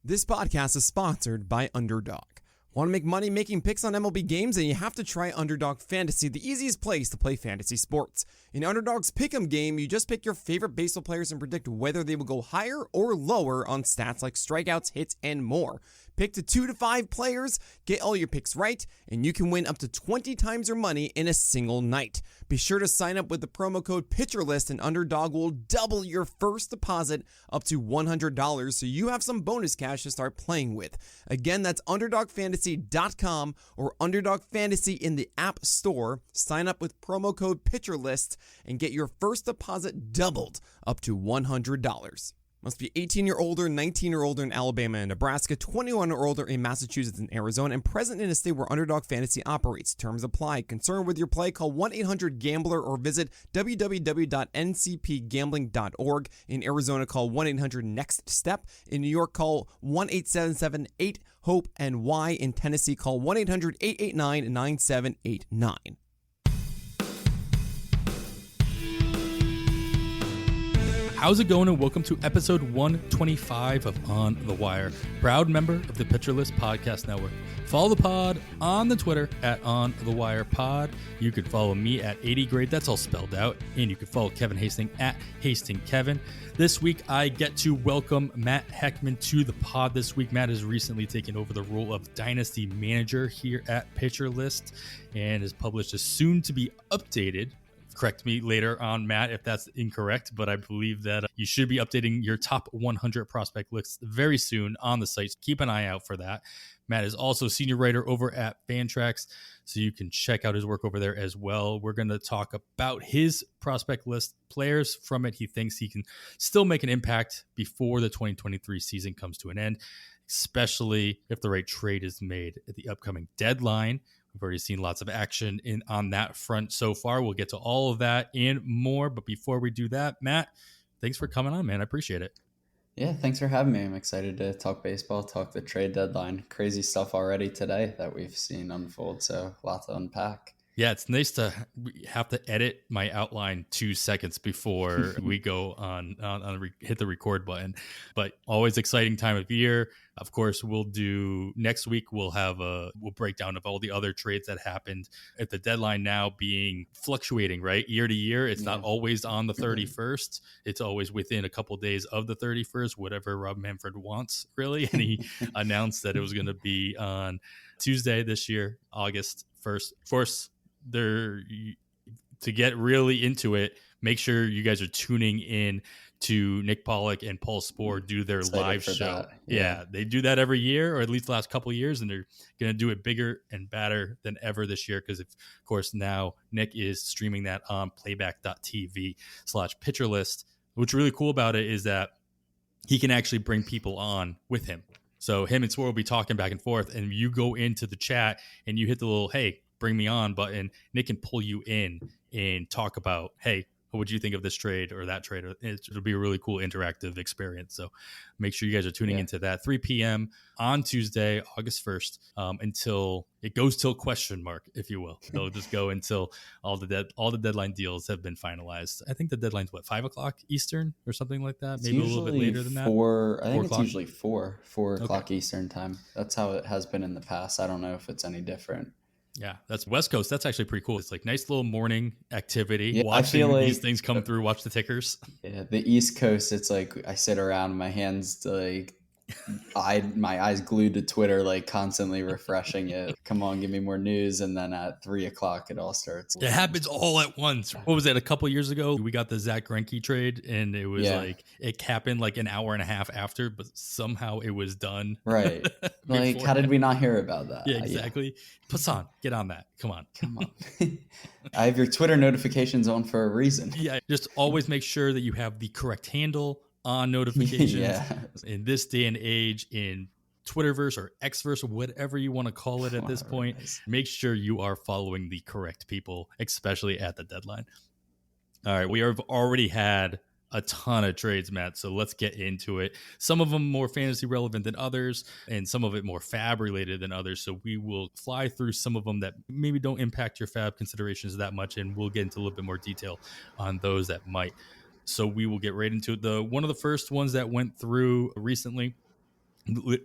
This podcast is sponsored by Underdog. Want to make money making picks on MLB games? And you have to try Underdog Fantasy, the easiest place to play fantasy sports. In Underdog's Pick'em game, you just pick your favorite baseball players and predict whether they will go higher or lower on stats like strikeouts, hits, and more. Pick to 2 to 5 players, get all your picks right, and you can win up to 20 times your money in a single night. Be sure to sign up with the promo code PitcherList, and Underdog will double your first deposit up to $100, so you have some bonus cash to start playing with. Again, that's UnderdogFantasy.com or Underdog Fantasy in the App Store. Sign up with promo code PitcherList and get your first deposit doubled up to $100. Must be 18 or older, 19 or older in Alabama and Nebraska, 21 or older in Massachusetts and Arizona, and present in a state where Underdog Fantasy operates. Terms apply. Concerned with your play? Call 1-800-GAMBLER or visit www.ncpgambling.org. In Arizona, call 1-800-NEXT-STEP. In New York, call 1-877-8-HOPE-NY. In Tennessee, call 1-800-889-9789. How's it going, and welcome to episode 125 of On the Wire, proud member of the Pitcher List Podcast Network. Follow the pod on the Twitter at On the Wire Pod. You can follow me at 80grade, that's all spelled out, and you can follow Kevin Hastings at HastingKevin. This week, I get to welcome Matt Heckman to the pod this week. Matt has recently taken over the role of Dynasty Manager here at Pitcher List and has published a soon-to-be updated. Correct me later on, Matt, if that's incorrect, but I believe that you should be updating your top 100 prospect list very soon on the site. Keep an eye out for that. Matt is also senior writer over at Fantrax, so you can check out his work over there as well. We're going to talk about his prospect list, players from it he thinks he can still make an impact before the 2023 season comes to an end, especially if the right trade is made at the upcoming deadline. We've already seen lots of action on that front so far. We'll get to all of that and more. But before we do that, Matt, thanks for coming on, man. I appreciate it. Yeah, thanks for having me. I'm excited to talk baseball, talk the trade deadline. Crazy stuff already today that we've seen unfold, so lots to unpack. Yeah, it's nice to have to edit my outline 2 seconds before we go hit the record button. But always exciting time of year. Of course, next week we'll break down of all the other trades that happened at the deadline now being fluctuating, right? Year to year. It's not always on the 31st. It's always within a couple of days of the 31st, whatever Rob Manfred wants, really. And he announced that it was going to be on Tuesday this year, August 1st. Of course, to get really into it, make sure you guys are tuning in to Nick Pollock and Paul Spohr do their live show. Yeah, they do that every year, or at least the last couple of years, and they're going to do it bigger and badder than ever this year because, of course, now Nick is streaming that on playback.tv/pitcherlist. What's really cool about it is that he can actually bring people on with him. So him and Spohr will be talking back and forth, and you go into the chat and you hit the little, hey, bring me on button. Nick can pull you in and talk about, hey, what would you think of this trade or that trade? It'll be a really cool interactive experience. So make sure you guys are tuning into that 3 p.m. on Tuesday, August 1st, until it goes till question mark, if you will. They'll just go until all the deadline deals have been finalized. I think the deadline's 5 o'clock Eastern or something like that. Maybe a little bit later than that. I think it's usually 4 o'clock Eastern time. That's how it has been in the past. I don't know if it's any different. Yeah, that's West Coast. That's actually pretty cool. It's like nice little morning activity. Yeah, watching these things come through, watch the tickers. Yeah, the East Coast, it's like I sit around, my hands like my eyes glued to Twitter, like constantly refreshing it. Come on, give me more news. And then at 3 o'clock, it all starts. It happens all at once. What was it? A couple years ago, we got the Zach Greinke trade, and it was like it happened like an hour and a half after, but somehow it was done. Right. Like, how did we not hear about that? Yeah, exactly. Passan, get on that. Come on. I have your Twitter notifications on for a reason. Yeah, just always make sure that you have the correct handle on notifications. In this day and age, in Twitterverse or Xverse or whatever you want to call it at this point, make sure you are following the correct people, especially at the deadline. All right, we have already had a ton of trades, Matt, so let's get into it. Some of them more fantasy relevant than others, and some of it more FAAB related than others, so we will fly through some of them that maybe don't impact your FAAB considerations that much, and we'll get into a little bit more detail on those that might. So we will get right into it. One of the first ones that went through recently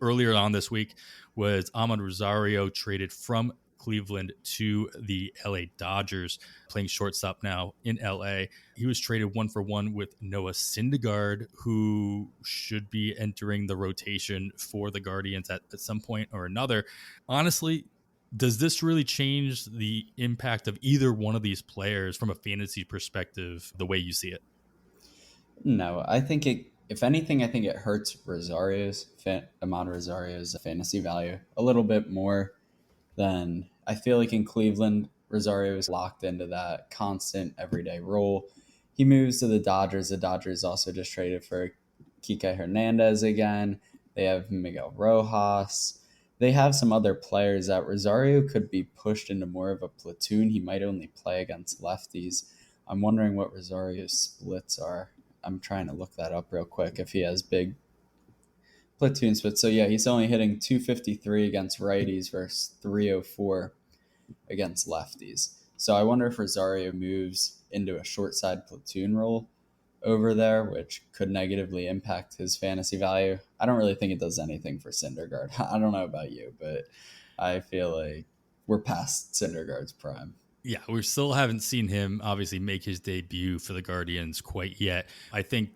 earlier on this week was Ahmad Rosario traded from Cleveland to the LA Dodgers, playing shortstop now in LA. He was traded 1-for-1 with Noah Syndergaard, who should be entering the rotation for the Guardians at some point or another. Honestly, does this really change the impact of either one of these players from a fantasy perspective, the way you see it? No, I think it. If anything, I think it hurts Ahmad Rosario's fantasy value a little bit more than I feel like in Cleveland. Rosario is locked into that constant everyday role. He moves to the Dodgers. The Dodgers also just traded for Kike Hernandez again. They have Miguel Rojas. They have some other players that Rosario could be pushed into more of a platoon. He might only play against lefties. I'm wondering what Rosario's splits are. I'm trying to look that up real quick if he has big platoon splits. So yeah, he's only hitting 253 against righties versus 304 against lefties. So I wonder if Rosario moves into a short side platoon role over there, which could negatively impact his fantasy value. I don't really think it does anything for Syndergaard. I don't know about you, but I feel like we're past Syndergaard's prime. Yeah, we still haven't seen him obviously make his debut for the Guardians quite yet. I think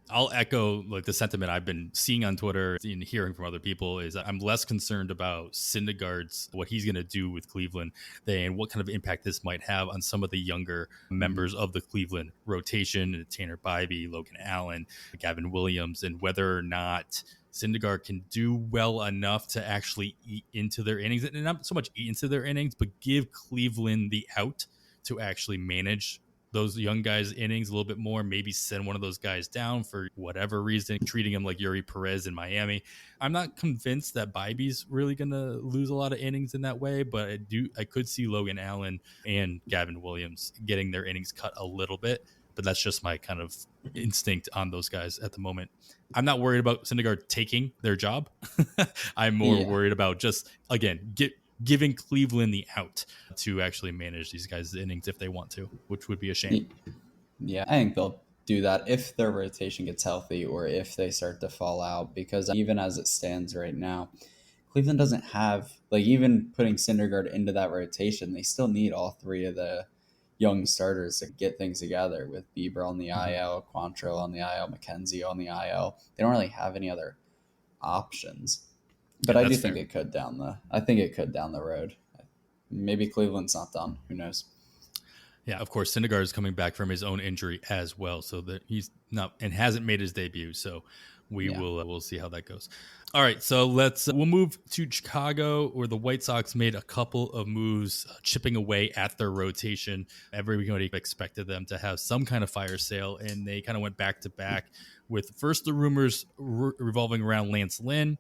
I'll echo like the sentiment I've been seeing on Twitter and hearing from other people is I'm less concerned about Syndergaard's, what he's going to do with Cleveland, than what kind of impact this might have on some of the younger members of the Cleveland rotation, Tanner Bybee, Logan Allen, Gavin Williams, and whether or not Syndergaard can do well enough to actually eat into their innings, and not so much eat into their innings, but give Cleveland the out to actually manage those young guys' innings a little bit more, maybe send one of those guys down for whatever reason, treating him like Yuri Perez in Miami. I'm not convinced that Bybee's really going to lose a lot of innings in that way, but I could see Logan Allen and Gavin Williams getting their innings cut a little bit, but that's just my kind of instinct on those guys at the moment. I'm not worried about Syndergaard taking their job. I'm more worried about just, again, giving Cleveland the out to actually manage these guys' innings if they want to, which would be a shame. Yeah, I think they'll do that if their rotation gets healthy or if they start to fall out, because even as it stands right now, Cleveland doesn't have, like, even putting Syndergaard into that rotation, they still need all three of the young starters to get things together, with Bieber on the IL, Quantrill on the IL, McKenzie on the IL. They don't really have any other options. But yeah, I do think it could down the road. Maybe Cleveland's not done. Who knows? Yeah, of course, Syndergaard is coming back from his own injury as well, so that he's not and hasn't made his debut. So we'll see how that goes. All right, so we'll move to Chicago, where the White Sox made a couple of moves, chipping away at their rotation. Everybody expected them to have some kind of fire sale, and they kind of went back to back with first the rumors revolving around Lance Lynn.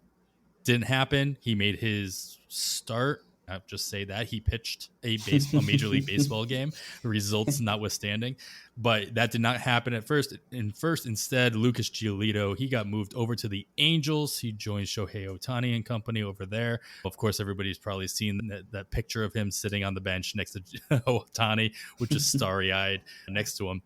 Didn't happen. He made his start. I'll just say that he pitched a Major League Baseball game, results notwithstanding, but that did not happen at first. Instead, Lucas Giolito, he got moved over to the Angels. He joined Shohei Ohtani and company over there. Of course, everybody's probably seen that picture of him sitting on the bench next to Ohtani, which is starry-eyed next to him,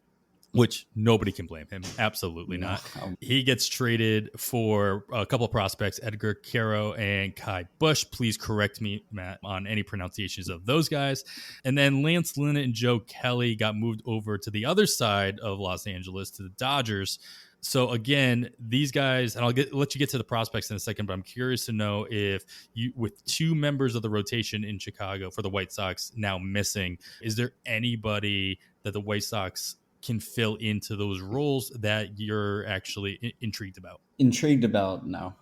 which nobody can blame him. Absolutely not. He gets traded for a couple of prospects, Edgar Quero and Kai Bush. Please correct me, Matt, on any pronunciations of those guys. And then Lance Lynn and Joe Kelly got moved over to the other side of Los Angeles, to the Dodgers. So again, these guys, and let you get to the prospects in a second, but I'm curious to know if you, with two members of the rotation in Chicago for the White Sox now missing, is there anybody that the White Sox can fill into those roles that you're actually intrigued about? No.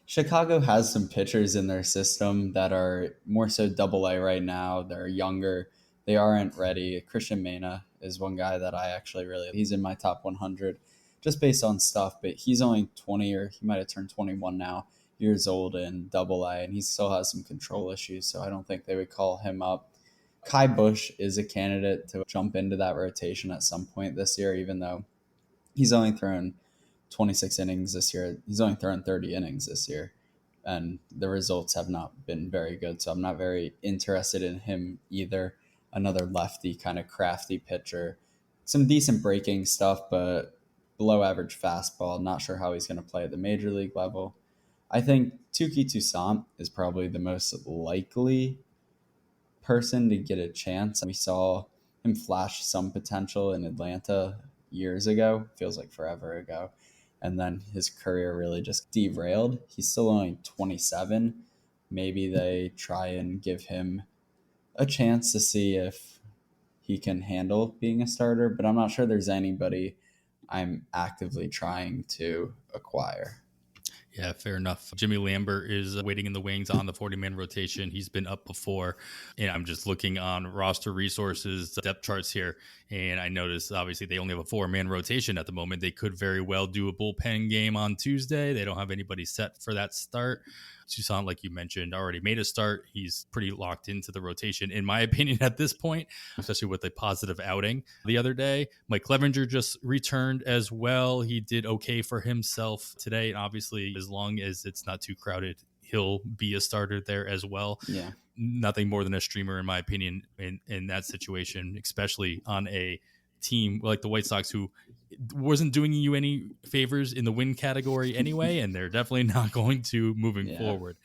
Chicago has some pitchers in their system that are more so Double-A right now. They're younger. They aren't ready. Christian Mena is one guy that I actually he's in my top 100 just based on stuff, but he's only 20, or he might have turned 21 now, years old in Double-A, and he still has some control issues, so I don't think they would call him up. Kai Bush is a candidate to jump into that rotation at some point this year, even though he's only thrown 26 innings this year. He's only thrown 30 innings this year, and the results have not been very good, so I'm not very interested in him either. Another lefty, kind of crafty pitcher. Some decent breaking stuff, but below average fastball. Not sure how he's going to play at the major league level. I think Tuki Toussaint is probably the most likely person to get a chance. We saw him flash some potential in Atlanta years ago, feels like forever ago. And then his career really just derailed. He's still only 27. Maybe they try and give him a chance to see if he can handle being a starter, but I'm not sure there's anybody I'm actively trying to acquire. Yeah, fair enough. Jimmy Lambert is waiting in the wings on the 40-man rotation. He's been up before. And I'm just looking on roster resources, depth charts here. And I noticed, obviously, they only have a 4-man rotation at the moment. They could very well do a bullpen game on Tuesday. They don't have anybody set for that start. Toussaint, like you mentioned, already made a start. He's pretty locked into the rotation, in my opinion, at this point, especially with a positive outing the other day. Mike Clevenger just returned as well. He did okay for himself today. And obviously, as long as it's not too crowded, he'll be a starter there as well. Yeah. Nothing more than a streamer, in my opinion, in that situation, especially on a team like the White Sox, who wasn't doing you any favors in the win category anyway, and they're definitely not going to moving forward.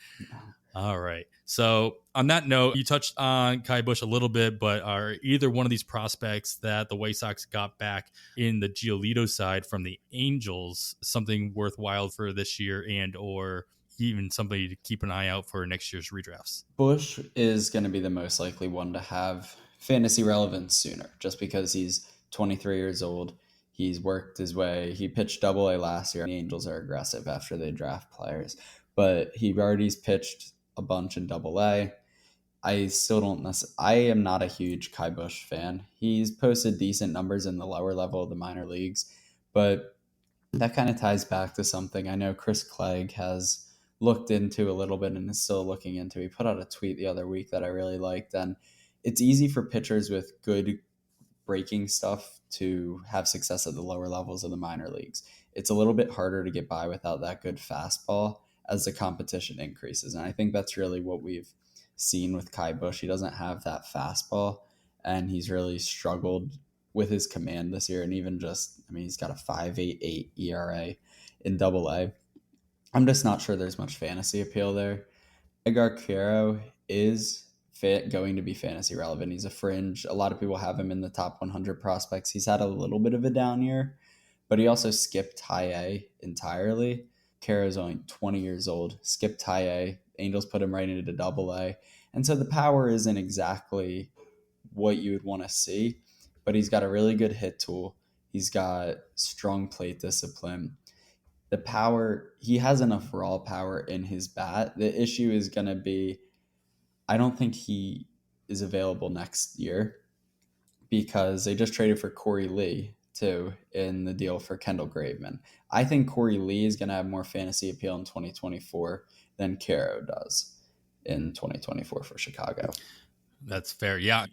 All right. So on that note, you touched on Kai Busch a little bit, but are either one of these prospects that the White Sox got back in the Giolito side from the Angels something worthwhile for this year, and or even somebody to keep an eye out for next year's redrafts? Busch is going to be the most likely one to have fantasy relevance sooner, just because he's 23 years old. He's worked his way. He pitched Double-A last year. The Angels are aggressive after they draft players, but he already's pitched a bunch in Double-A. I still don't I am not a huge Kai Busch fan. He's posted decent numbers in the lower level of the minor leagues, but that kind of ties back to something I know Chris Clegg has looked into a little bit and is still looking into. He put out a tweet the other week that I really liked, and it's easy for pitchers with good breaking stuff to have success at the lower levels of the minor leagues. It's a little bit harder to get by without that good fastball as the competition increases. And I think that's really what we've seen with Kai Busch. He doesn't have that fastball, and he's really struggled with his command this year. And even just, he's got a 5.88 ERA in Double-A. I'm just not sure there's much fantasy appeal there. Edgar Quero is going to be fantasy relevant. He's a fringe. A lot of people have him in the top 100 prospects. He's had a little bit of a down year, but he also skipped high A entirely. Quero's only 20 years old, skipped high A. Angels put him right into Double-A. And so the power isn't exactly what you would want to see, but he's got a really good hit tool. He's got strong plate discipline. The power, he has enough raw power in his bat. The issue is going to be, I don't think he is available next year because they just traded for Corey Lee too in the deal for Kendall Graveman. I think Corey Lee is going to have more fantasy appeal in 2024 than Quero does in 2024 for Chicago. That's fair. Yeah.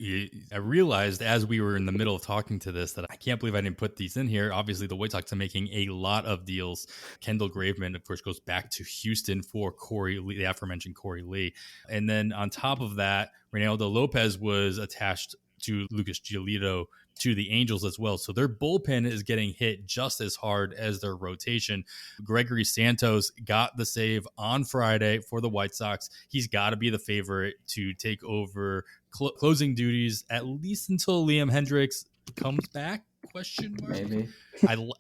I realized as we were in the middle of talking to this that I can't believe I didn't put these in here. Obviously, the White Sox are making a lot of deals. Kendall Graveman, of course, goes back to Houston for Corey Lee, the aforementioned Corey Lee. And then on top of that, Reynaldo Lopez was attached to Lucas Giolito to the Angels as well. So their bullpen is getting hit just as hard as their rotation. Gregory Santos got the save on Friday for the White Sox. He's got to be the favorite to take over closing duties, at least until Liam Hendricks comes back, question mark? Maybe.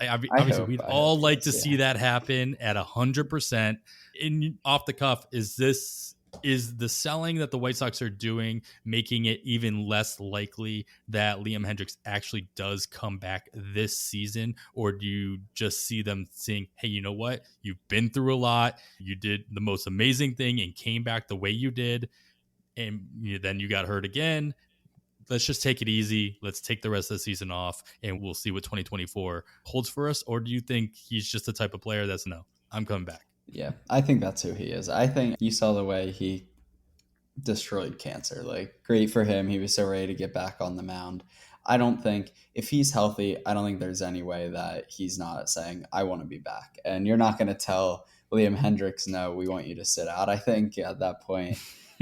Obviously, we'd all like to see that happen at 100%. In off the cuff, is the selling that the White Sox are doing making it even less likely that Liam Hendricks actually does come back this season? Or do you just see them saying, hey, you know what? You've been through a lot. You did the most amazing thing and came back the way you did. And then you got hurt again. Let's just take it easy. Let's take the rest of the season off and we'll see what 2024 holds for us. Or do you think he's just the type of player that's no, I'm coming back? Yeah, I think that's who he is. I think you saw the way he destroyed cancer. Like, great for him. He was so ready to get back on the mound. I don't think, if he's healthy, I don't think there's any way that he's not saying, I want to be back. And you're not going to tell Liam Hendricks, no, we want you to sit out. I think at that point,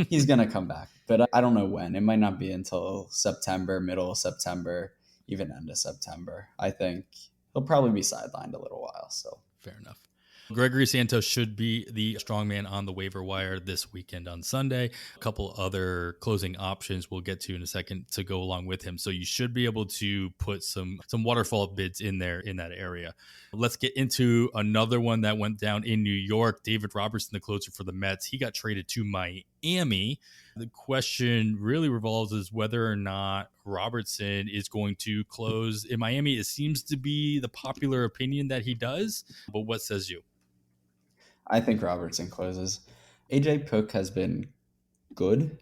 he's going to come back. But I don't know when. It might not be until September, middle of September, even end of September. I think he'll probably be sidelined a little while. So fair enough. Gregory Santos should be the strongman on the waiver wire this weekend on Sunday. A couple other closing options we'll get to in a second to go along with him. So you should be able to put some waterfall bids in there in that area. Let's get into another one that went down in New York. David Robertson, the closer for the Mets, he got traded to Miami. The question really revolves is whether or not Robertson is going to close in Miami. It seems to be the popular opinion that he does, but what says you? I think Robertson closes. AJ Puk has been good.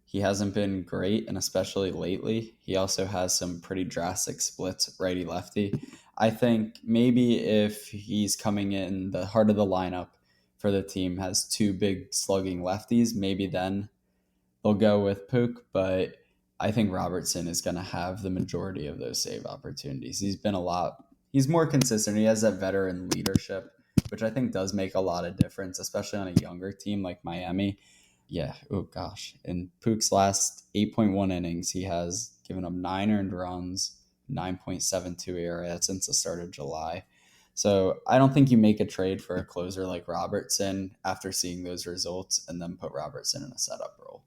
He hasn't been great, and especially lately. He also has some pretty drastic splits, righty-lefty. I think maybe if he's coming in the heart of the lineup for the team, has two big slugging lefties, maybe then they'll go with Puk, but I think Robertson is going to have the majority of those save opportunities. He's more consistent. He has that veteran leadership, which I think does make a lot of difference, especially on a younger team like Miami. Yeah, oh gosh. In Puk's last 8.1 innings, he has given up 9 earned runs, 9.72 ERA. That's since the start of July. So I don't think you make a trade for a closer like Robertson after seeing those results and then put Robertson in a setup role.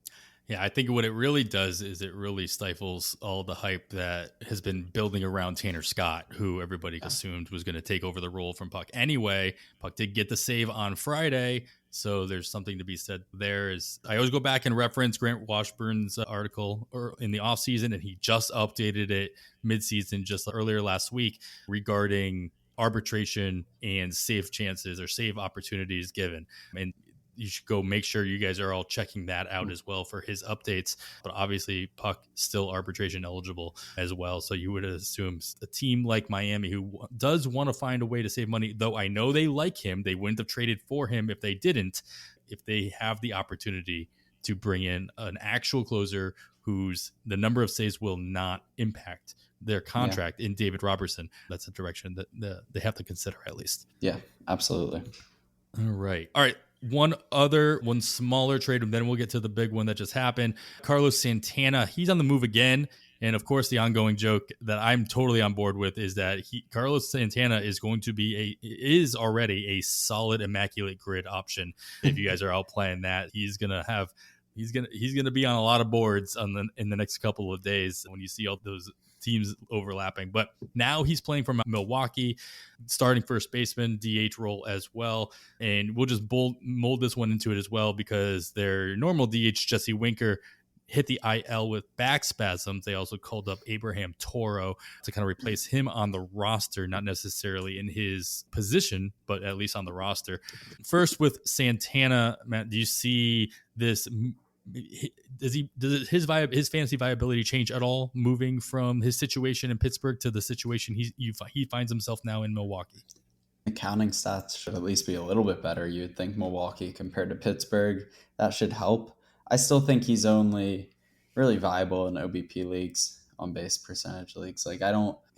Yeah, I think what it really does is it really stifles all the hype that has been building around Tanner Scott, who everybody assumed was going to take over the role from Puck. Anyway, Puck did get the save on Friday, so there's something to be said there. I always go back and reference Grant Washburn's article in the offseason, and he just updated it midseason just earlier last week regarding arbitration and save chances or save opportunities given. And you should go make sure you guys are all checking that out as well for his updates. But obviously, Puck still arbitration eligible as well. So you would assume a team like Miami, who does want to find a way to save money, though I know they like him, they wouldn't have traded for him if they didn't, if they have the opportunity to bring in an actual closer whose the number of saves will not impact their contract in David Robertson. That's a direction that they have to consider at least. Yeah, absolutely. All right. One smaller trade, and then we'll get to the big one that just happened. Carlos Santana, he's on the move again. And of course, the ongoing joke that I'm totally on board with is that Carlos Santana is going to is already a solid immaculate grid option. If you guys are out playing that, he's gonna be on a lot of boards in the next couple of days when you see all those teams overlapping. But now he's playing for Milwaukee, starting first baseman, DH role as well. And we'll just mold this one into it as well because their normal DH, Jesse Winker, hit the IL with back spasms. They also called up Abraham Toro to kind of replace him on the roster, not necessarily in his position, but at least on the roster. First with Santana, Matt, do you see this? Does his fantasy viability change at all moving from his situation in Pittsburgh to the situation he finds himself now in Milwaukee? Accounting stats should at least be a little bit better. You'd think Milwaukee compared to Pittsburgh. That should help. I still think he's only really viable in OBP leagues, on base percentage leagues.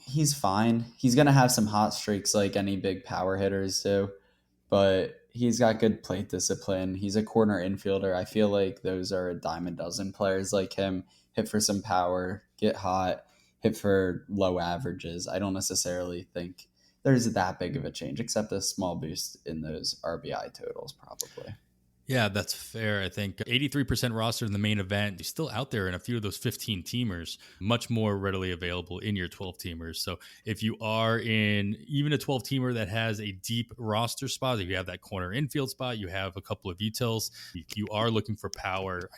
He's fine. He's going to have some hot streaks like any big power hitters do, but he's got good plate discipline. He's a corner infielder. I feel like those are a dime a dozen players like him. Hit for some power, get hot, hit for low averages. I don't necessarily think there's that big of a change, except a small boost in those RBI totals probably. Yeah, that's fair. I think 83% roster in the main event. He's still out there in a few of those 15-teamers, much more readily available in your 12-teamers. So if you are in even a 12-teamer that has a deep roster spot, if you have that corner infield spot, you have a couple of utils, if you are looking for power,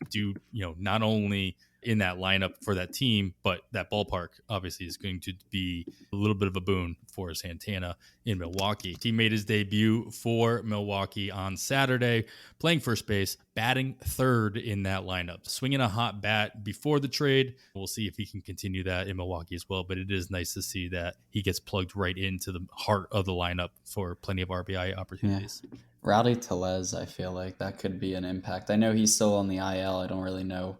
not only in that lineup for that team, but that ballpark obviously is going to be a little bit of a boon for Santana in Milwaukee. He made his debut for Milwaukee on Saturday, playing first base, batting third in that lineup, swinging a hot bat before the trade. We'll see if he can continue that in Milwaukee as well, but it is nice to see that he gets plugged right into the heart of the lineup for plenty of RBI opportunities. Yeah. Rowdy Tellez, I feel like that could be an impact. I know he's still on the IL. I don't really know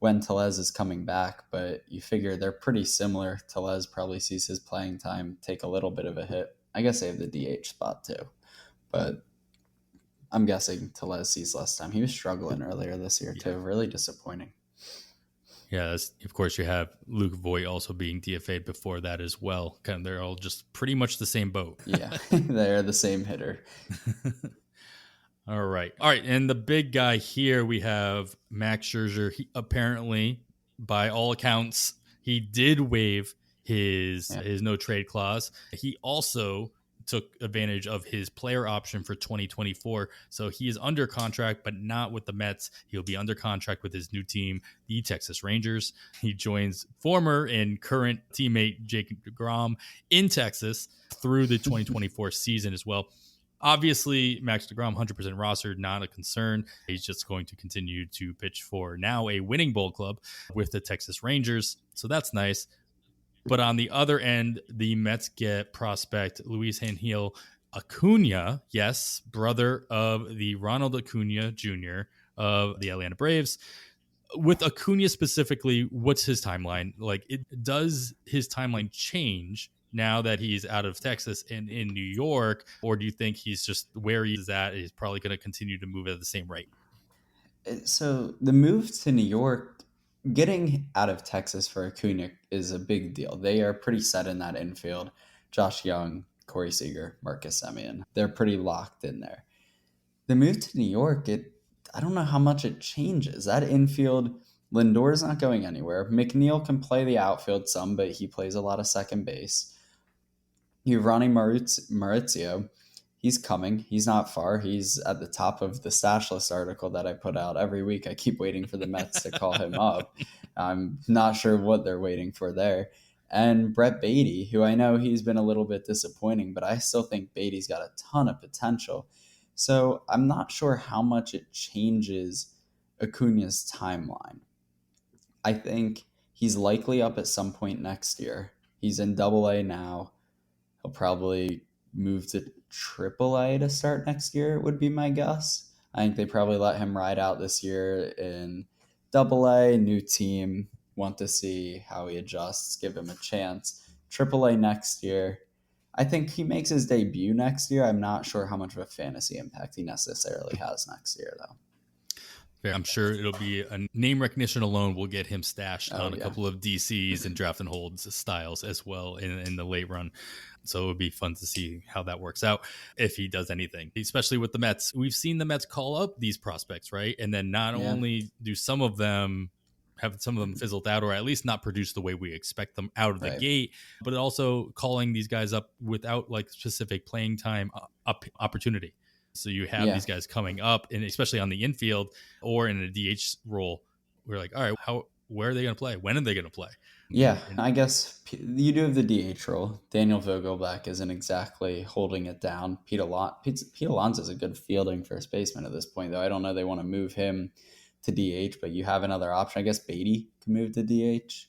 when Tellez is coming back, but you figure they're pretty similar. Tellez probably sees his playing time take a little bit of a hit. I guess they have the DH spot too, but I'm guessing Tellez sees less time. He was struggling earlier this year too. Really disappointing. Yeah, of course, you have Luke Voigt also being DFA'd before that as well. Kind of, they're all just pretty much the same boat. Yeah, they're the same hitter. All right. And the big guy here, we have Max Scherzer. He apparently, by all accounts, he did waive his no trade clause. He also took advantage of his player option for 2024. So he is under contract, but not with the Mets. He'll be under contract with his new team, the Texas Rangers. He joins former and current teammate Jacob deGrom in Texas through the 2024 season as well. Obviously, Max deGrom, 100% rostered, not a concern. He's just going to continue to pitch for now a winning ball club with the Texas Rangers. So that's nice. But on the other end, the Mets get prospect Luis Angel Acuna, yes, brother of the Ronald Acuna Jr. of the Atlanta Braves. With Acuna specifically, what's his timeline? Like, does his timeline change now that he's out of Texas and in New York, or do you think he's just where he's at? He's probably going to continue to move at the same rate. So the move to New York, getting out of Texas for Acuna is a big deal. They are pretty set in that infield. Josh Young, Corey Seager, Marcus Semien, they're pretty locked in there. The move to New York, I don't know how much it changes. That infield, Lindor's not going anywhere. McNeil can play the outfield some, but he plays a lot of second base. You have Ronnie Maurizio. He's coming. He's not far. He's at the top of the stash list article that I put out every week. I keep waiting for the Mets to call him up. I'm not sure what they're waiting for there. And Brett Beatty, who I know he's been a little bit disappointing, but I still think Beatty's got a ton of potential. So I'm not sure how much it changes Acuna's timeline. I think he's likely up at some point next year. He's in AA now. He'll probably move to AAA to start next year, would be my guess. I think they probably let him ride out this year in AA, new team, want to see how he adjusts, give him a chance. AAA next year. I think he makes his debut next year. I'm not sure how much of a fantasy impact he necessarily has next year, though. I'm sure it'll be a name recognition alone will get him stashed on a couple of DCs and draft and holds styles as well in the late run. So it would be fun to see how that works out if he does anything, especially with the Mets. We've seen the Mets call up these prospects, right? And then not only do some of them fizzled out or at least not produce the way we expect them out of the gate, but also calling these guys up without like specific playing time opportunity. So you have these guys coming up, and especially on the infield or in a DH role, we're like, all right, where are they going to play? When are they going to play? Yeah, I guess you do have the DH role. Daniel Vogelbach isn't exactly holding it down. Pete Alonso is a good fielding first baseman at this point, though. I don't know they want to move him to DH, but you have another option. I guess Beatty can move to DH.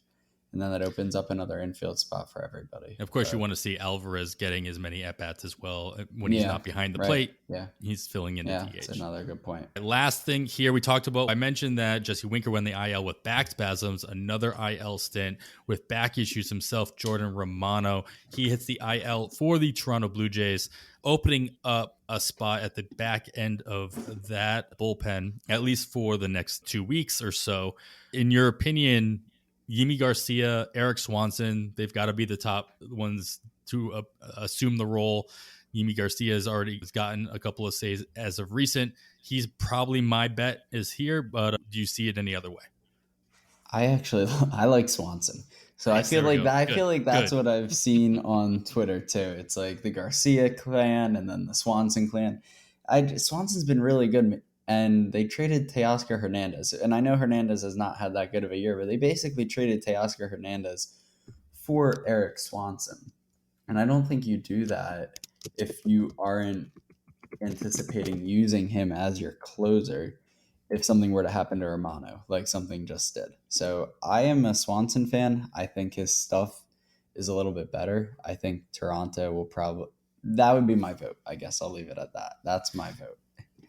And then that opens up another infield spot for everybody. Of course, you want to see Alvarez getting as many at-bats as well. When he's not behind the plate, he's filling in the DH. That's another good point. Last thing here we talked about, I mentioned that Jesse Winker went the IL with back spasms, another IL stint with back issues himself, Jordan Romano. He hits the IL for the Toronto Blue Jays, opening up a spot at the back end of that bullpen, at least for the next 2 weeks or so. In your opinion, Yimi Garcia, Eric Swanson, they've got to be the top ones to assume the role. Yimi Garcia has already gotten a couple of saves as of recent. He's probably my bet is here, but do you see it any other way? I like Swanson. So nice, I feel like that's what I've seen on Twitter too. It's like the Garcia clan and then the Swanson clan. Swanson's been really good. And they traded Teoscar Hernandez. And I know Hernandez has not had that good of a year, but they basically traded Teoscar Hernandez for Eric Swanson. And I don't think you do that if you aren't anticipating using him as your closer if something were to happen to Romano, like something just did. So I am a Swanson fan. I think his stuff is a little bit better. I think Toronto will that would be my vote. I guess I'll leave it at that. That's my vote.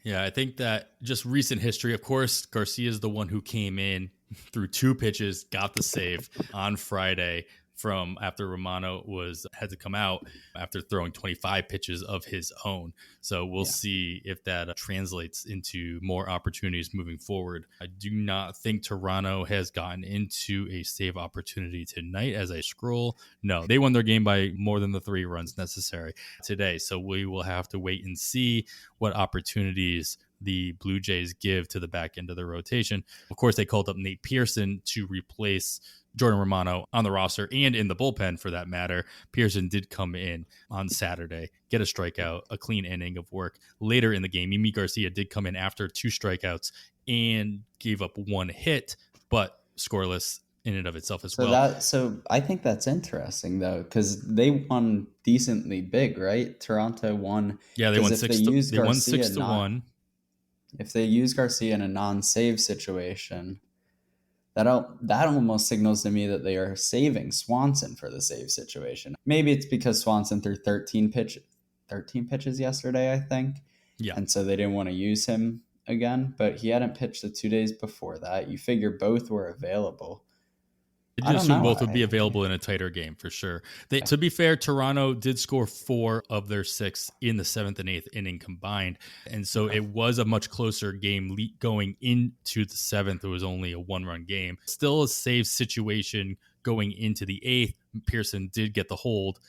Yeah, I think that just recent history, of course, Garcia is the one who came in through 2 pitches, got the save on Friday from after Romano had to come out after throwing 25 pitches of his own. So we'll see if that translates into more opportunities moving forward. I do not think Toronto has gotten into a save opportunity tonight as I scroll. No, they won their game by more than the 3 runs necessary today. So we will have to wait and see what opportunities the Blue Jays give to the back end of the rotation. Of course, they called up Nate Pearson to replace Jordan Romano on the roster and in the bullpen for that matter. Pearson did come in on Saturday, get a strikeout, a clean inning of work. Later in the game, Yimi Garcia did come in after 2 strikeouts and gave up 1 hit, but scoreless in and of itself as well. So I think that's interesting though, because they won decently big, right? Toronto won. Yeah, they won 6 to 1. If they use Garcia in a non-save situation, that almost signals to me that they are saving Swanson for the save situation. Maybe it's because Swanson threw 13 pitches yesterday, I think. Yeah. And so they didn't want to use him again, but he hadn't pitched the 2 days before that. You figure both were available. I assume both would be available in a tighter game for sure. To be fair, Toronto did score 4 of their 6 in the 7th and 8th inning combined. And so it was a much closer game going into the 7th. It was only a 1-run game. Still a save situation going into the 8th. Pearson did get the hold.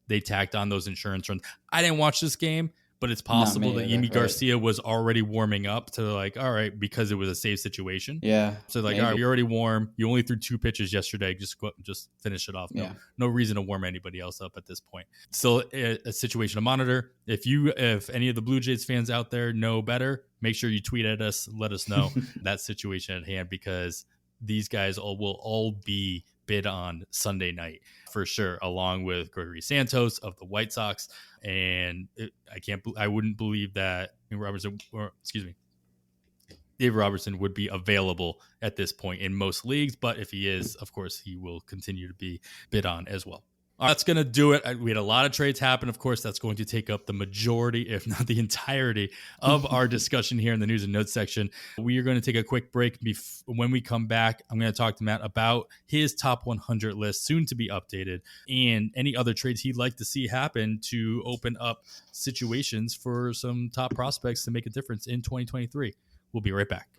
They tacked on those insurance runs. I didn't watch this game, but it's possible that Yimi Garcia was already warming up to all right, because it was a save situation. Yeah. So all right, you're already warm. You only threw 2 pitches yesterday. Just finish it off. No reason to warm anybody else up at this point. Still a situation to monitor. If any of the Blue Jays fans out there know better, make sure you tweet at us. Let us know that situation at hand, because these guys will all be bid on Sunday night for sure, along with Gregory Santos of the White Sox. And I wouldn't believe that Dave Robertson would be available at this point in most leagues. But if he is, of course, he will continue to be bid on as well. That's going to do it. We had a lot of trades happen. Of course, that's going to take up the majority, if not the entirety, of our discussion here in the news and notes section. We are going to take a quick break. When we come back, I'm going to talk to Matt about his top 100 list, soon to be updated, and any other trades he'd like to see happen to open up situations for some top prospects to make a difference in 2023. We'll be right back.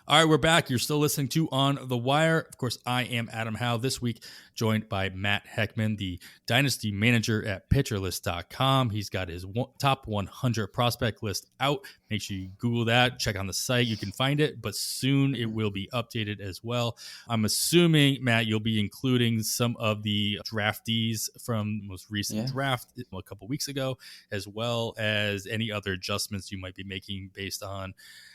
All right, we're back. You're still listening to On the Wire. Of course, I am Adam Howe, this week joined by Matt Heckman, the Dynasty manager at PitcherList.com. He's got his top 100 prospect list out. Make sure you Google that. Check on the site. You can find it, but soon it will be updated as well. I'm assuming, Matt, you'll be including some of the draftees from the most recent draft a couple weeks ago, as well as any other adjustments you might be making based on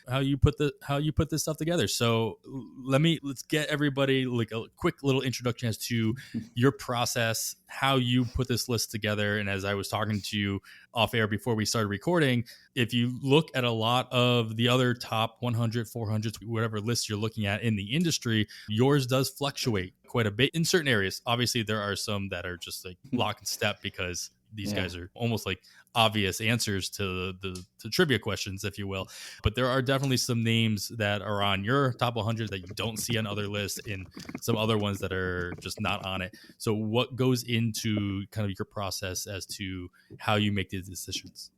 how you put this stuff together. So let's get everybody like a quick little introduction as to your process, how you put this list together. And as I was talking to you off air before we started recording, if you look at a lot of the other top 100, 400, whatever lists you're looking at in the industry, yours does fluctuate quite a bit in certain areas. Obviously, there are some that are just like lock and step because these guys are almost like obvious answers to the trivia questions, if you will. But there are definitely some names that are on your top 100 that you don't see on other lists, and some other ones that are just not on it. So what goes into kind of your process as to how you make these decisions?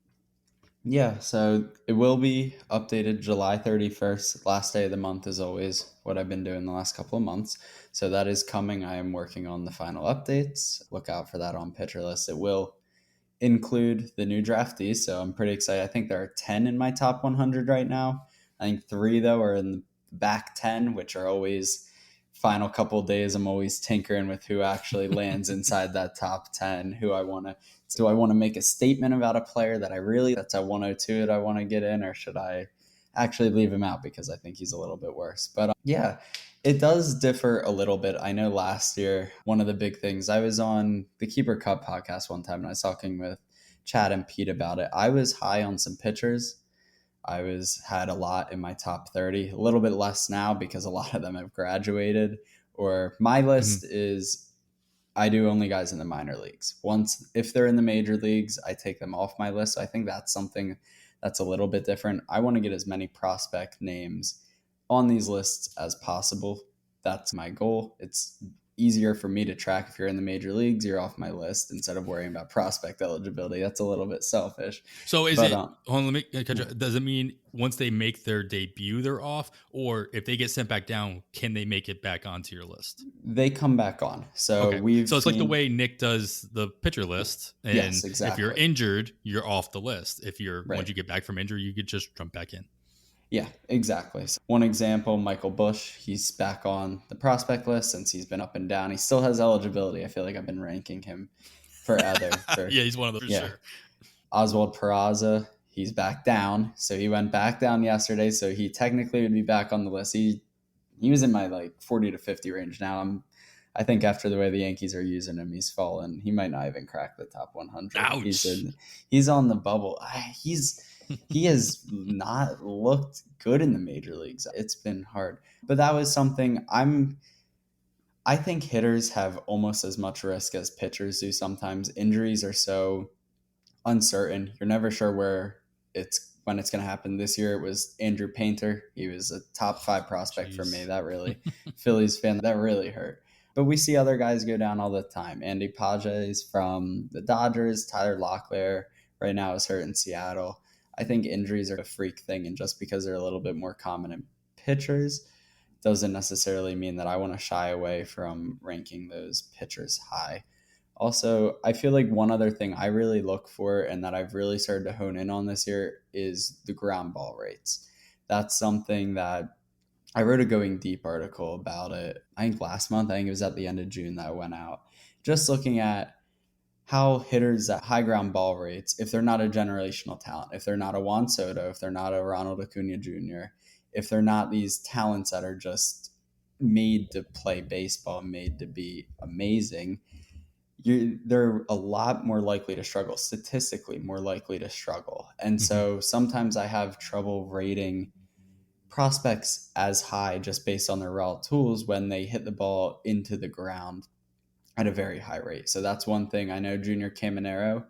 Yeah, so it will be updated July 31st. Last day of the month is always what I've been doing the last couple of months. So that is coming. I am working on the final updates. Look out for that on Pitcher List. It will include the new draftees, so I'm pretty excited. I think there are 10 in my top 100 right now. I think 3, though, are in the back 10, which are always final couple of days. I'm always tinkering with who actually lands inside that top 10, do I want to make a statement about a player that's a 102 that I want to get in, or should I actually leave him out because I think he's a little bit worse? But yeah, it does differ a little bit. I know last year, one of the big things, I was on the Keeper Cup podcast one time and I was talking with Chad and Pete about it. I was high on some pitchers. Had a lot in my top 30, a little bit less now because a lot of them have graduated, or my list is, I do only guys in the minor leagues. If they're in the major leagues, I take them off my list. So I think that's something that's a little bit different. I want to get as many prospect names on these lists as possible. That's my goal. It's easier for me to track. If you're in the major leagues, you're off my list instead of worrying about prospect eligibility. That's a little bit selfish. So is But, it, hold on, let me catch up. Does it mean once they make their debut, they're off? Or if they get sent back down, can they make it back onto your list? they come back on. So Okay. So it's like the way Nick does the pitcher list. And Yes, exactly. if you're injured, you're off the list. If Right. once you get back from injury, you could just jump back in. Yeah, exactly. So one example, Michael Bush, he's back on the prospect list since he's been up and down. He still has eligibility. I feel like I've been ranking him forever. Yeah, he's one of those for sure. Oswald Peraza, he's back down. So he went back down yesterday. So he technically would be back on the list. He was in my like 40 to 50 range. Now I think after the way the Yankees are using him, he's fallen. He might not even crack the top 100. Ouch. He's on the bubble. He has not looked good in the major leagues. It's been hard. But that was something I think hitters have almost as much risk as pitchers do sometimes. Injuries are so uncertain. You're never sure when it's going to happen. This year it was Andrew Painter. He was a top 5 prospect for me. That really, Phillies fan, that really hurt. But we see other guys go down all the time. Andy Pages from the Dodgers, Tyler Locklear right now is hurt in Seattle. I think injuries are a freak thing, and just because they're a little bit more common in pitchers doesn't necessarily mean that I want to shy away from ranking those pitchers high. Also, I feel like one other thing I really look for and that I've really started to hone in on this year is the ground ball rates. That's something that I wrote a Going Deep article about it, I think last month. I think it was at the end of June that went out. Just looking at how hitters at high ground ball rates, if they're not a generational talent, if they're not a Juan Soto, if they're not a Ronald Acuna Jr., if they're not these talents that are just made to play baseball, made to be amazing, they're a lot more likely to struggle, statistically more likely to struggle. And so sometimes I have trouble rating prospects as high just based on their raw tools when they hit the ball into the ground at a very high rate. So that's one thing. I know Junior Caminero,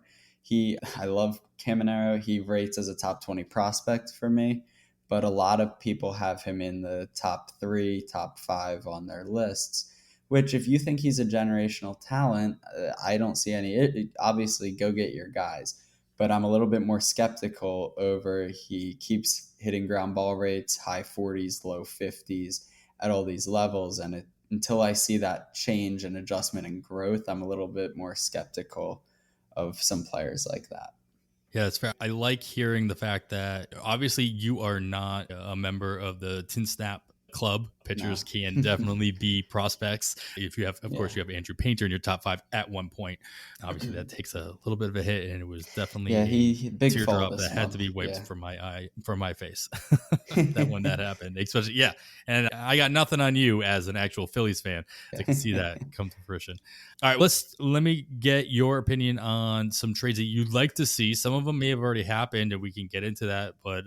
I love Caminero. He rates as a top 20 prospect for me, but a lot of people have him in the top 3, top 5 on their lists, which if you think he's a generational talent, I don't see any. Obviously, go get your guys. But I'm a little bit more skeptical over he keeps hitting ground ball rates, high 40s, low 50s at all these levels. And until I see that change and adjustment and growth, I'm a little bit more skeptical of some players like that. Yeah, that's fair. I like hearing the fact that obviously you are not a member of the Tin Snap Club. Pitchers can definitely be prospects. If you have, of course, you have Andrew Painter in your top 5 at one point. Obviously, that takes a little bit of a hit, and it was definitely he big teardrop that had to be wiped from my face. When that happened, especially And I got nothing on you as an actual Phillies fan to see that come to fruition. All right, let me get your opinion on some trades that you'd like to see. Some of them may have already happened, and we can get into that. But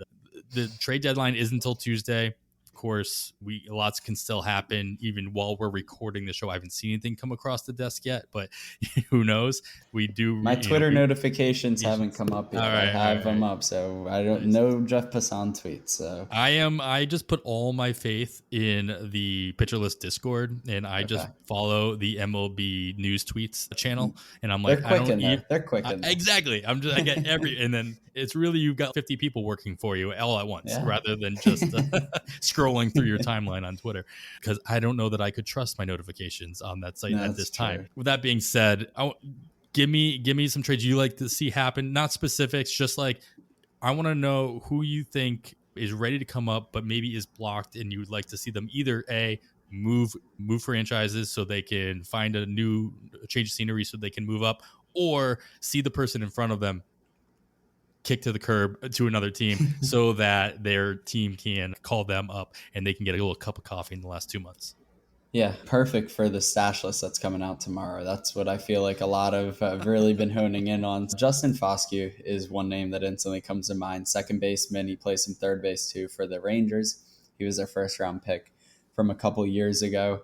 the trade deadline is until Tuesday. Course, lots can still happen even while we're recording the show. I haven't seen anything come across the desk yet, but who knows? We do. My Twitter notifications haven't come up yet. I have them up, so I don't know Jeff Passan tweets. So I just put all my faith in the Pitcher List Discord, and I just follow the MLB news tweets channel, and I'm like, they're quick in there. They're quick in there. Exactly. I get and then it's really you've got 50 people working for you all at once, rather than just scrolling through your timeline on Twitter, because I don't know that I could trust my notifications on that site at this time. With that being said, give me some trades you like to see happen, not specifics, just like I want to know who you think is ready to come up, but maybe is blocked, and you would like to see them either move franchises so they can find a new change of scenery so they can move up, or see the person in front of them kick to the curb to another team so that their team can call them up and they can get a little cup of coffee in the last 2 months. Yeah, perfect for the stash list that's coming out tomorrow. That's what I feel like a lot of have really been honing in on. Justin Foscue is one name that instantly comes to mind. Second baseman. He plays some third base too for the Rangers. He was their first round pick from a couple years ago.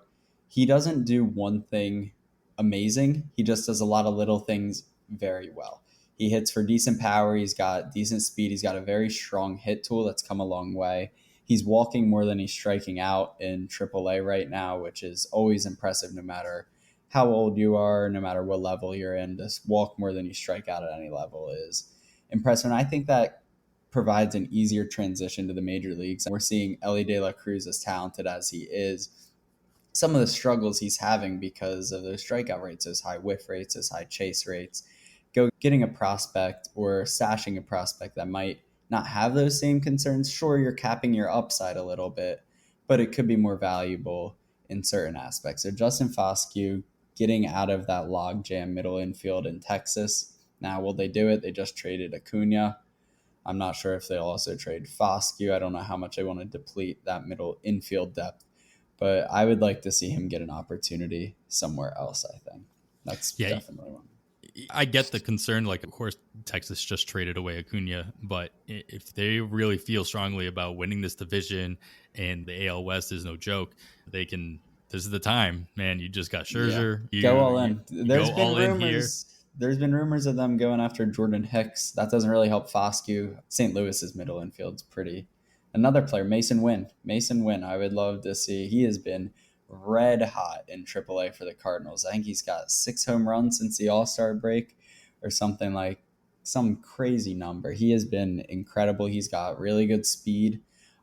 He doesn't do one thing amazing. He just does a lot of little things very well. He hits for decent power. He's got decent speed. He's got a very strong hit tool that's come a long way. He's walking more than he's striking out in AAA right now, which is always impressive no matter how old you are, no matter what level you're in. To walk more than you strike out at any level is impressive. And I think that provides an easier transition to the major leagues. We're seeing Ellie De La Cruz, as talented as he is, some of the struggles he's having because of those strikeout rates, those high whiff rates, those high chase rates. Getting a prospect or stashing a prospect that might not have those same concerns. Sure, you're capping your upside a little bit, but it could be more valuable in certain aspects. So Justin Foscue getting out of that logjam middle infield in Texas. Now, will they do it? They just traded Acuna. I'm not sure if they'll also trade Foscue. I don't know how much they want to deplete that middle infield depth, but I would like to see him get an opportunity somewhere else, I think. That's definitely one. I get the concern. Like, of course, Texas just traded away Acuna, but if they really feel strongly about winning this division and the AL West is no joke, they can. This is the time, man. You just got Scherzer. Yeah. Go all in. There's been rumors of them going after Jordan Hicks. That doesn't really help Foscue. St. Louis's middle infield's pretty. Another player, Mason Wynn. I would love to see. He has been red hot in AAA for the Cardinals. I think he's got 6 home runs since the All-Star break or something, like some crazy number. He has been incredible. He's got really good speed.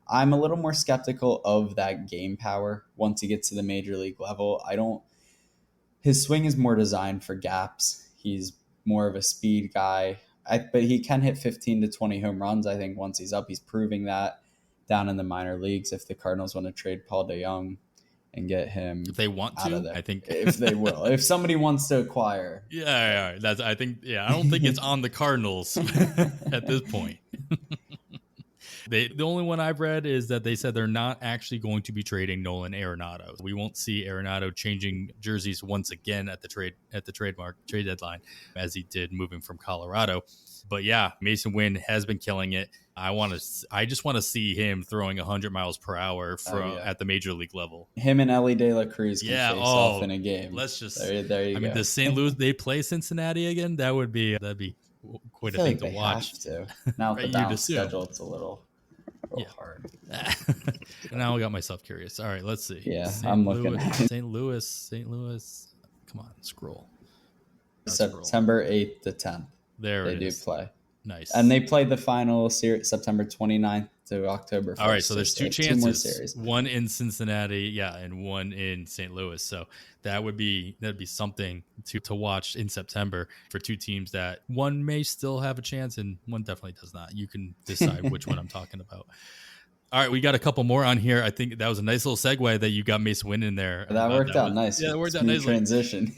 I'm a little more skeptical of that game power once he gets to the major league level. His swing is more designed for gaps. He's more of a speed guy, but he can hit 15 to 20 home runs. I think once he's up, he's proving that down in the minor leagues. If the Cardinals want to trade Paul DeJong and get him, if they want to, I think if they will, if somebody wants to acquire, I don't think it's on the Cardinals at this point. The only one I've read is that they said they're not actually going to be trading Nolan Arenado. We won't see Arenado changing jerseys once again at the trade deadline, as he did moving from Colorado. But yeah, Mason Wynn has been killing it. I just want to see him throwing 100 miles per hour at the major league level. Him and Ellie De La Cruz can face off in a game. Let's just there you go. I mean, does St. Louis they play Cincinnati again? That'd be quite a thing to watch. Have to. Now with the balance schedule, it's a little hard. Now I got myself curious. All right, let's see. Yeah, I'm looking at St. Louis. Come on, scroll. September 8th to 10th. There they do play. Nice. And they play the final series September 29th to October 1st. All right, so there's two chances. 2 more series. One in Cincinnati, and one in St. Louis. So that'd be something to watch in September for two teams that one may still have a chance and one definitely does not. You can decide which one I'm talking about. All right, we got a couple more on here. I think that was a nice little segue that you got Mason Wynn in there. That worked out nice. Yeah, it worked out nicely. Transition.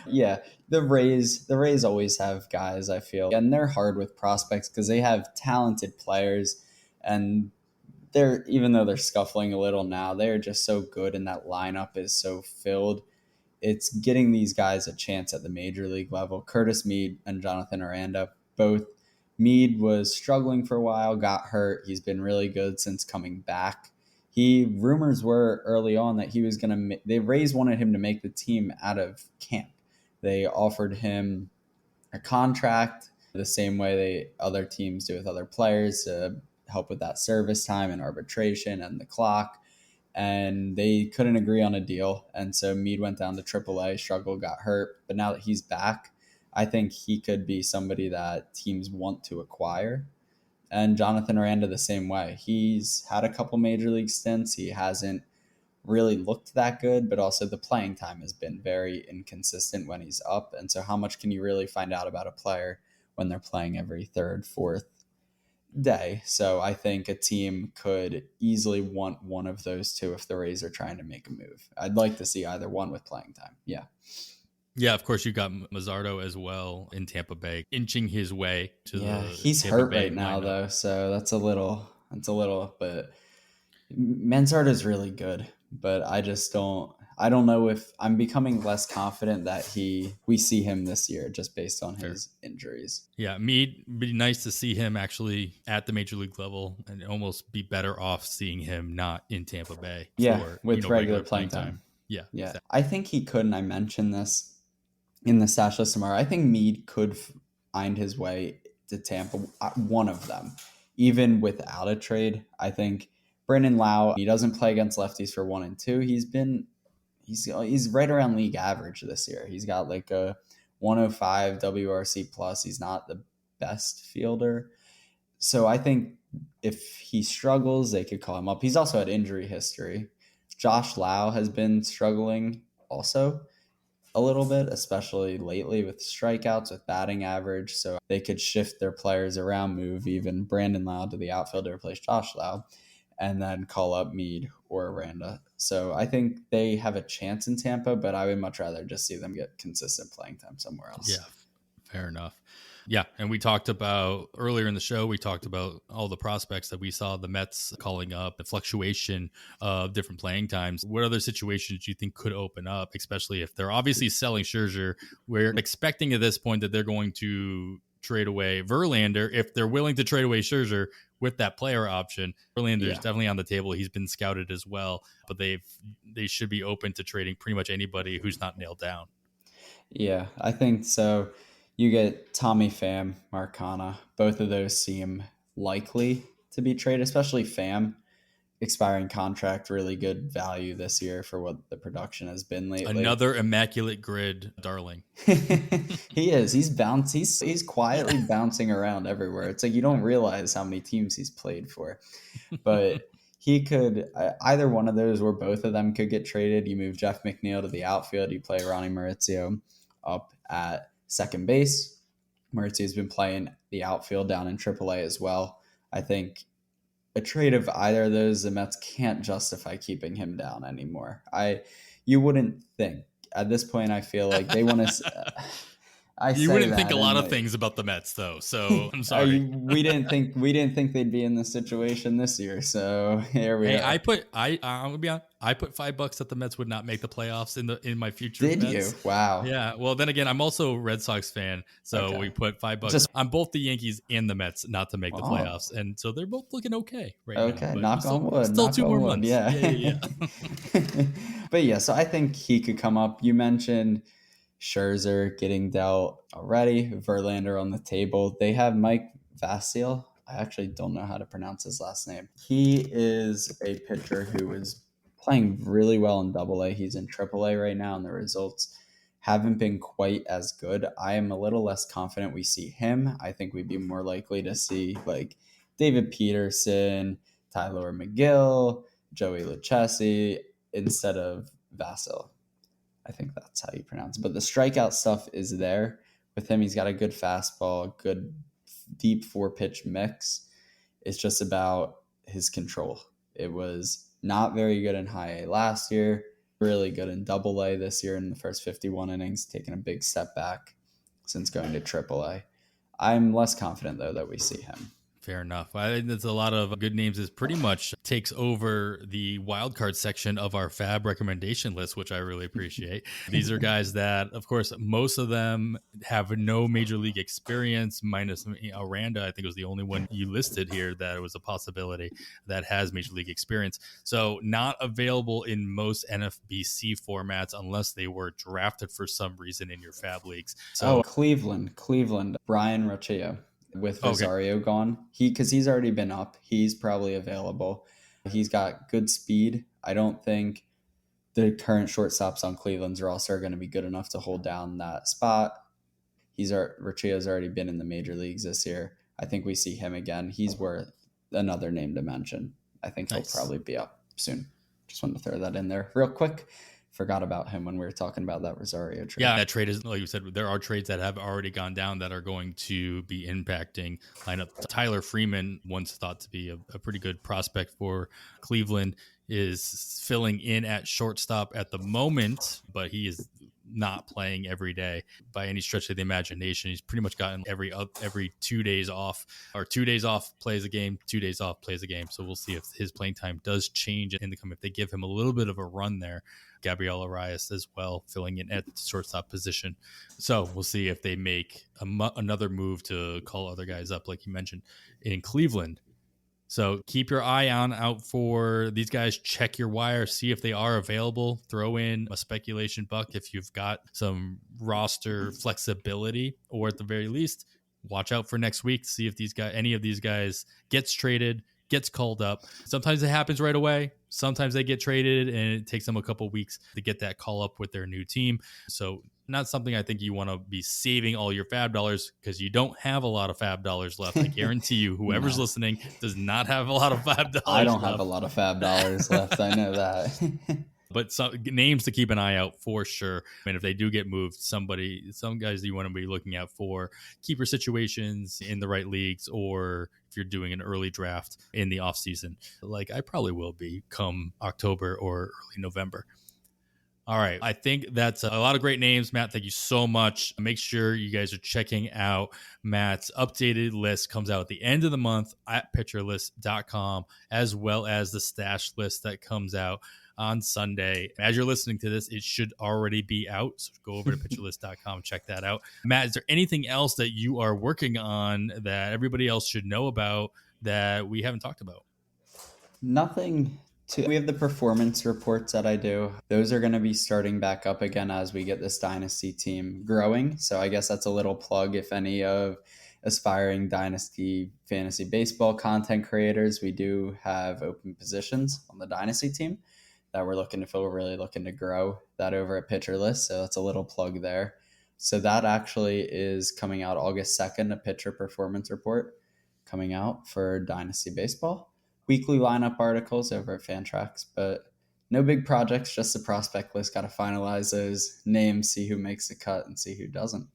Yeah, the Rays always have guys, I feel, and they're hard with prospects because they have talented players, and even though they're scuffling a little now, they're just so good, and that lineup is so filled. It's getting these guys a chance at the major league level. Curtis Mead and Jonathan Aranda, both. Mead was struggling for a while, got hurt. He's been really good since coming back. Rumors were early on that he was going to, the Rays wanted him to make the team out of camp. They offered him a contract the same way other teams do with other players to help with that service time and arbitration and the clock. And they couldn't agree on a deal. And so Mead went down to AAA, struggled, got hurt. But now that he's back, I think he could be somebody that teams want to acquire. And Jonathan Aranda the same way. He's had a couple major league stints. He hasn't really looked that good, but also the playing time has been very inconsistent when he's up. And so how much can you really find out about a player when they're playing every third, fourth day? So I think a team could easily want one of those two if the Rays are trying to make a move. I'd like to see either one with playing time. Yeah. Yeah, of course, you got Mazzardo as well in Tampa Bay, inching his way to the he's Tampa hurt Bay right now, lineup. though, so that's a little, but Mazzardo's really good, but I don't know if I'm becoming less confident that we see him this year just based on his injuries. Yeah, Mead, be nice to see him actually at the major league level and almost be better off seeing him not in Tampa Bay. With regular playing time. Yeah. Exactly. I think he could, and I mentioned this in the stash list tomorrow. I think Mead could find his way to Tampa, one of them. even without a trade, I think Brandon Lau, he doesn't play against lefties for 1 and 2. He's right around league average this year. He's got like a 105 WRC plus. He's not the best fielder. So I think if he struggles, they could call him up. He's also had injury history. Josh Lau has been struggling also a little bit, especially lately with strikeouts, with batting average. So they could shift their players around, move even Brandon Lau to the outfield to replace Josh Lau, and then call up Mead or Aranda. So I think they have a chance in Tampa, but I would much rather just see them get consistent playing time somewhere else. Yeah, fair enough. Yeah, and we talked about earlier in the show, we talked about all the prospects that we saw the Mets calling up, the fluctuation of different playing times. What other situations do you think could open up, especially if they're obviously selling Scherzer? We're expecting at this point that they're going to trade away Verlander. If they're willing to trade away Scherzer with that player option, Verlander is definitely on the table. He's been scouted as well, but they should be open to trading pretty much anybody who's not nailed down. Yeah, I think so. You get Tommy Pham, Marcana. Both of those seem likely to be traded, especially Pham. Expiring contract, really good value this year for what the production has been lately. Another immaculate grid darling. He is. He's quietly bouncing around everywhere. It's like you don't realize how many teams he's played for. But he could, either one of those or both of them could get traded. You move Jeff McNeil to the outfield. You play Ronnie Mauricio up at second base. Mauricio's been playing the outfield down in AAA as well. I think a trade of either of those, the Mets can't justify keeping him down anymore. You wouldn't think at this point. I feel like they want to. You wouldn't think a lot of things about the Mets, though. So I'm sorry. we didn't think they'd be in this situation this year. So here we are. I'm gonna be honest. I put $5 that the Mets would not make the playoffs in my future. Did Mets. you? Wow. Yeah. Well, then again, I'm also a Red Sox fan, so we put $5 on both the Yankees and the Mets not to make the playoffs, and so they're both looking okay right now. Okay, knock on wood. Still 2 more months. Yeah. But yeah, so I think he could come up. You mentioned Scherzer getting dealt already, Verlander on the table. They have Mike Vasil. I actually don't know how to pronounce his last name. He is a pitcher who is playing really well in AA. He's in AAA right now, and the results haven't been quite as good. I am a little less confident we see him. I think we'd be more likely to see like David Peterson, Tyler McGill, Joey Lucchesi instead of Vasil. I think that's how you pronounce it. But the strikeout stuff is there. With him, he's got a good fastball, good deep 4-pitch mix. It's just about his control. It was not very good in high A last year, really good in AA this year in the first 51 innings, taking a big step back since going to AAA. I'm less confident, though, that we see him. Fair enough. I think there's a lot of good names. This pretty much takes over the wildcard section of our FAAB recommendation list, which I really appreciate. These are guys that, of course, most of them have no major league experience, minus Aranda. I think was the only one you listed here that was a possibility that has major league experience. So not available in most NFBC formats unless they were drafted for some reason in your FAAB leagues. So Cleveland, Brian Rocchio. With Rosario gone, because he's already been up. He's probably available. He's got good speed. I don't think the current shortstops on Cleveland's roster are going to be good enough to hold down that spot. Rocchio's already been in the major leagues this year. I think we see him again. He's worth another name to mention. I think he'll probably be up soon. Just wanted to throw that in there real quick. Forgot about him when we were talking about that Rosario trade. Yeah, that trade is, like you said, there are trades that have already gone down that are going to be impacting lineup. Tyler Freeman, once thought to be a pretty good prospect for Cleveland, is filling in at shortstop at the moment, but he is not playing every day by any stretch of the imagination. He's pretty much gotten every 2 days off, or 2 days off plays a game, 2 days off plays a game. So we'll see if his playing time does change in the come, if they give him a little bit of a run there. Gabriel Arias as well, filling in at the shortstop position. So we'll see if they make another move to call other guys up, like you mentioned, in Cleveland. So keep your eye out for these guys. Check your wire, see if they are available. Throw in a speculation buck if you've got some roster flexibility, or at the very least, watch out for next week, see if any of these guys gets traded, gets called up. Sometimes it happens right away. Sometimes they get traded and it takes them a couple weeks to get that call up with their new team. So not something I think you want to be saving all your FAAB dollars, because you don't have a lot of FAAB dollars left. I guarantee you, whoever's listening does not have a lot of FAAB dollars I don't left. have a lot of FAAB dollars left. I know that. But some names to keep an eye out for sure. And if they do get moved, some guys that you want to be looking out for, keeper situations in the right leagues, or if you're doing an early draft in the offseason, like I probably will be come October or early November. All right. I think that's a lot of great names. Matt, thank you so much. Make sure you guys are checking out Matt's updated list. Comes out at the end of the month at pitcherlist.com, as well as the stash list that comes out on Sunday. As you're listening to this, it should already be out. So go over to pitcherlist.com, check that out. Matt, is there anything else that you are working on that everybody else should know about that we haven't talked about? Nothing. We have the performance reports that I do. Those are going to be starting back up again as we get this Dynasty team growing. So I guess that's a little plug if any of aspiring Dynasty fantasy baseball content creators. We do have open positions on the Dynasty team that we're looking to fill. We're really looking to grow that over at Pitcher List. So that's a little plug there. So that actually is coming out August 2nd, a pitcher performance report coming out for Dynasty Baseball. Weekly lineup articles over at Fantrax, but no big projects, just the prospect list. Got to finalize those names, see who makes the cut and see who doesn't.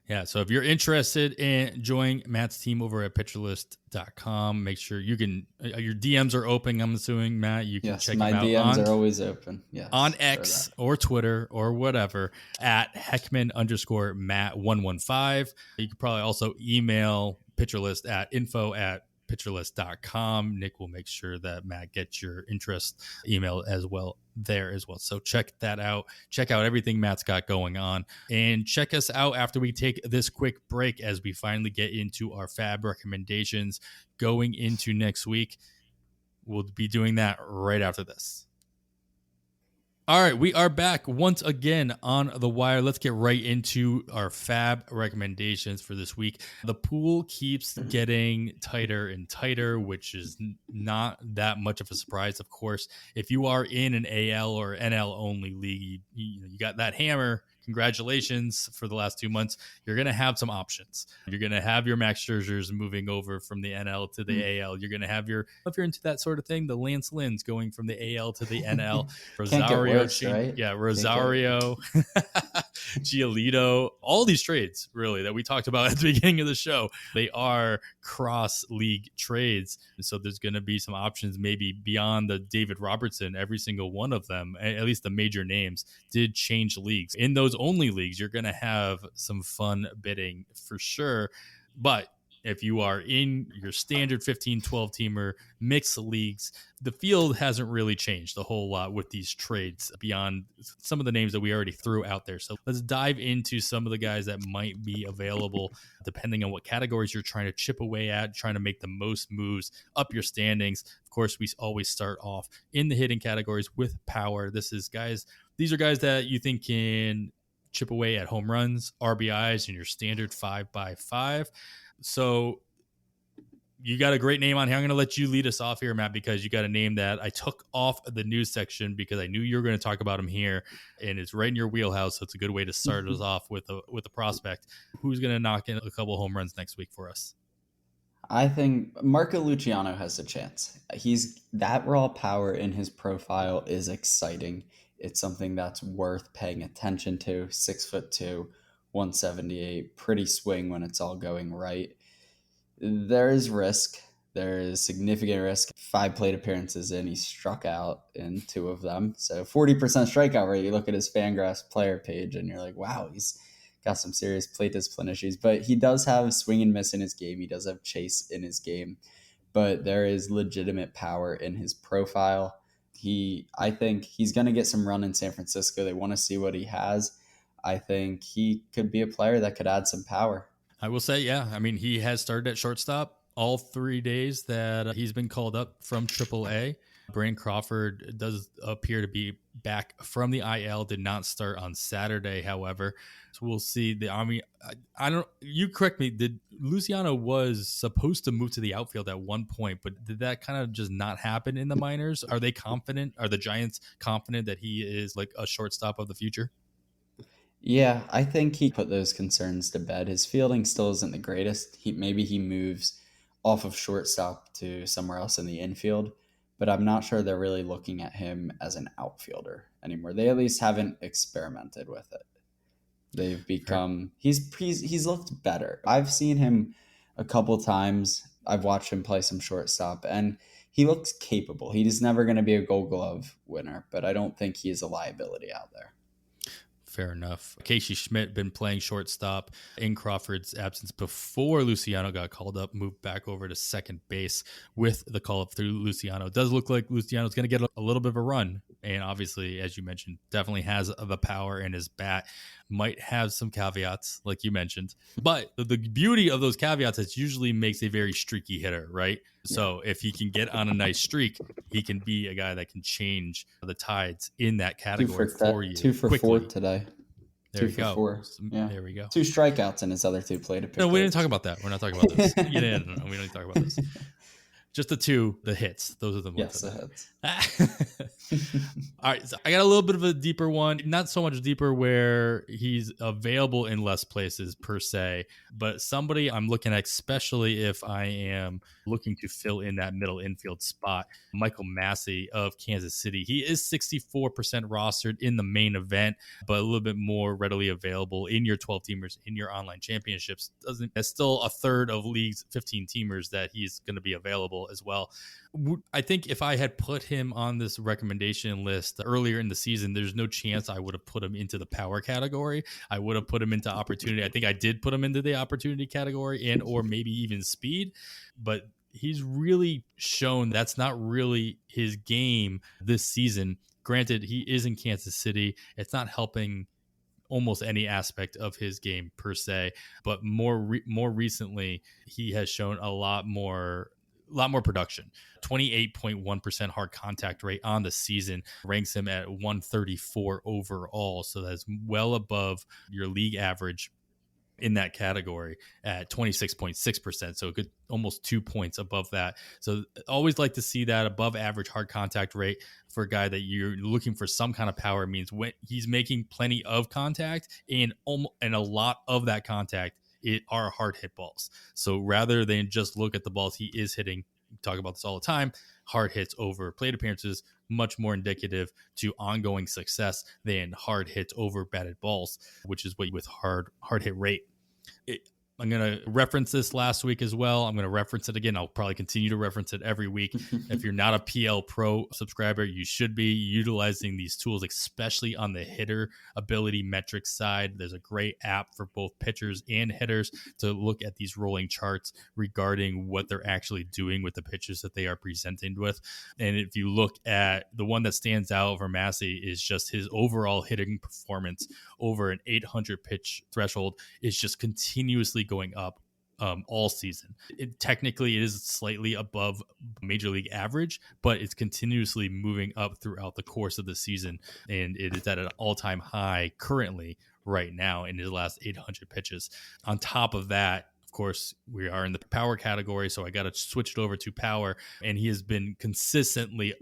Yeah, so if you're interested in joining Matt's team over at pitcherlist.com, make sure you can, your DMs are open, I'm assuming, Matt. You can check them out. My DMs are always open. Yes, on X or Twitter or whatever at Heckman_Matt115. You can probably also email Pitcherlist at info@pitcherlist.com. Nick will make sure that Matt gets your interest email as well there as well. So check that out. Check out everything Matt's got going on, and check us out after we take this quick break as we finally get into our FAAB recommendations going into next week. We'll be doing that right after this. All right, we are back once again on the wire. Let's get right into our FAAB recommendations for this week. The pool keeps getting tighter and tighter, which is not that much of a surprise, of course. If you are in an AL or NL only league, you got that hammer. Congratulations for the last 2 months. You're going to have some options. You're going to have your Max Scherzers moving over from the NL to the AL. You're going to have if you're into that sort of thing, the Lance Lynn's going from the AL to the NL. Rosario, right? Yeah, Rosario, Giolito, all these trades really that we talked about at the beginning of the show, they are cross league trades. And so there's going to be some options maybe beyond the David Robertson. Every single one of them, at least the major names, did change leagues. In those only leagues, you're going to have some fun bidding for sure. But if you are in your standard 15, 12-teamer mixed leagues, the field hasn't really changed a whole lot with these trades beyond some of the names that we already threw out there. So let's dive into some of the guys that might be available depending on what categories you're trying to chip away at, trying to make the most moves up your standings. Of course, we always start off in the hitting categories with power. These are guys that you think can chip away at home runs, RBIs, in your standard 5x5. So you got a great name on here. I'm going to let you lead us off here, Matt, because you got a name that I took off the news section because I knew you were going to talk about him here, and it's right in your wheelhouse. So it's a good way to start us off with a prospect. Who's going to knock in a couple home runs next week for us? I think Marco Luciano has a chance. That raw power in his profile is exciting. It's something that's worth paying attention to. 6'2", 178, pretty swing when it's all going right. There is risk. There is significant risk. 5 plate appearances in, he struck out in 2 of them. So 40% strikeout rate. You look at his Fangraphs player page and you're like, wow, he's got some serious plate discipline issues. But he does have swing and miss in his game. He does have chase in his game. But there is legitimate power in his profile. I think he's going to get some run in San Francisco. They want to see what he has. I think he could be a player that could add some power. I will say, yeah. I mean, he has started at shortstop all 3 days that he's been called up from AAA. Brandon Crawford does appear to be back from the IL, did not start on Saturday, however. So we'll see. I don't, you correct me, Luciano was supposed to move to the outfield at one point, but did that kind of just not happen in the minors? Are they confident? Are the Giants confident that he is like a shortstop of the future? Yeah, I think he put those concerns to bed. His fielding still isn't the greatest. Maybe he moves off of shortstop to somewhere else in the infield, but I'm not sure they're really looking at him as an outfielder anymore. They at least haven't experimented with it. They've become he's looked better. I've seen him a couple times. I've watched him play some shortstop, and he looks capable. He's never going to be a Gold Glove winner, but I don't think he is a liability out there. Fair enough. Casey Schmidt been playing shortstop in Crawford's absence before Luciano got called up, moved back over to second base with the call up through Luciano. It does look like Luciano's going to get a little bit of a run. And obviously, as you mentioned, definitely has the power in his bat. Might have some caveats, like you mentioned. But the beauty of those caveats is usually makes a very streaky hitter, right? Yeah. So if he can get on a nice streak, he can be a guy that can change the tides in that category for you. 2 for quickly. 4 today. There you go. 4. Yeah. There we go. 2 strikeouts in his other 2 plate appearances. No, we didn't talk about that. We're not talking about this. No, we don't need to talk about this. Just the hits. Those are the ones. Yes, the hits. All right. So I got a little bit of a deeper one. Not so much deeper where he's available in less places per se, but somebody I'm looking at, especially if I am looking to fill in that middle infield spot, Michael Massey of Kansas City. He is 64% rostered in the main event, but a little bit more readily available in your 12 teamers, in your online championships. It's still a third of league's 15 teamers that he's going to be available as well. I think if I had put him on this recommendation list earlier in the season, there's no chance I would have put him into the power category. I would have put him into opportunity. I think I did put him into the opportunity category and or maybe even speed, but he's really shown that's not really his game this season. Granted, he is in Kansas City. It's not helping almost any aspect of his game per se, but more recently, he has shown a lot more production. 28.1% hard contact rate on the season ranks him at 134 overall. So that's well above your league average in that category at 26.6%. So a good almost 2 points above that. So always like to see that above average hard contact rate for a guy that you're looking for some kind of power. Means when he's making plenty of contact and a lot of that contact are hard hit balls. So rather than just look at the balls he is hitting, we talk about this all the time, hard hits over plate appearances, much more indicative to ongoing success than hard hits over batted balls, which is what with hard hit rate. I'm going to reference this last week as well. I'm going to reference it again. I'll probably continue to reference it every week. If you're not a PL Pro subscriber, you should be utilizing these tools, especially on the hitter ability metrics side. There's a great app for both pitchers and hitters to look at these rolling charts regarding what they're actually doing with the pitches that they are presented with. And if you look at the one that stands out for Massey is just his overall hitting performance over an 800 pitch threshold is just continuously going up all season. Technically, it is slightly above major league average, but it's continuously moving up throughout the course of the season, and it is at an all-time high currently right now in his last 800 pitches. On top of that, of course, we are in the power category, so I got to switch it over to power, and he has been consistently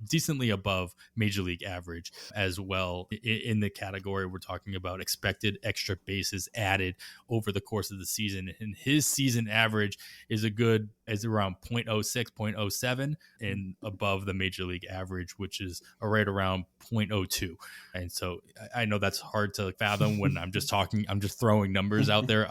decently above major league average as well. In the category, we're talking about expected extra bases added over the course of the season, and his season average is around 0.06, 0.07, and above the major league average, which is right around 0.02. And so I know that's hard to fathom when I'm just throwing numbers out there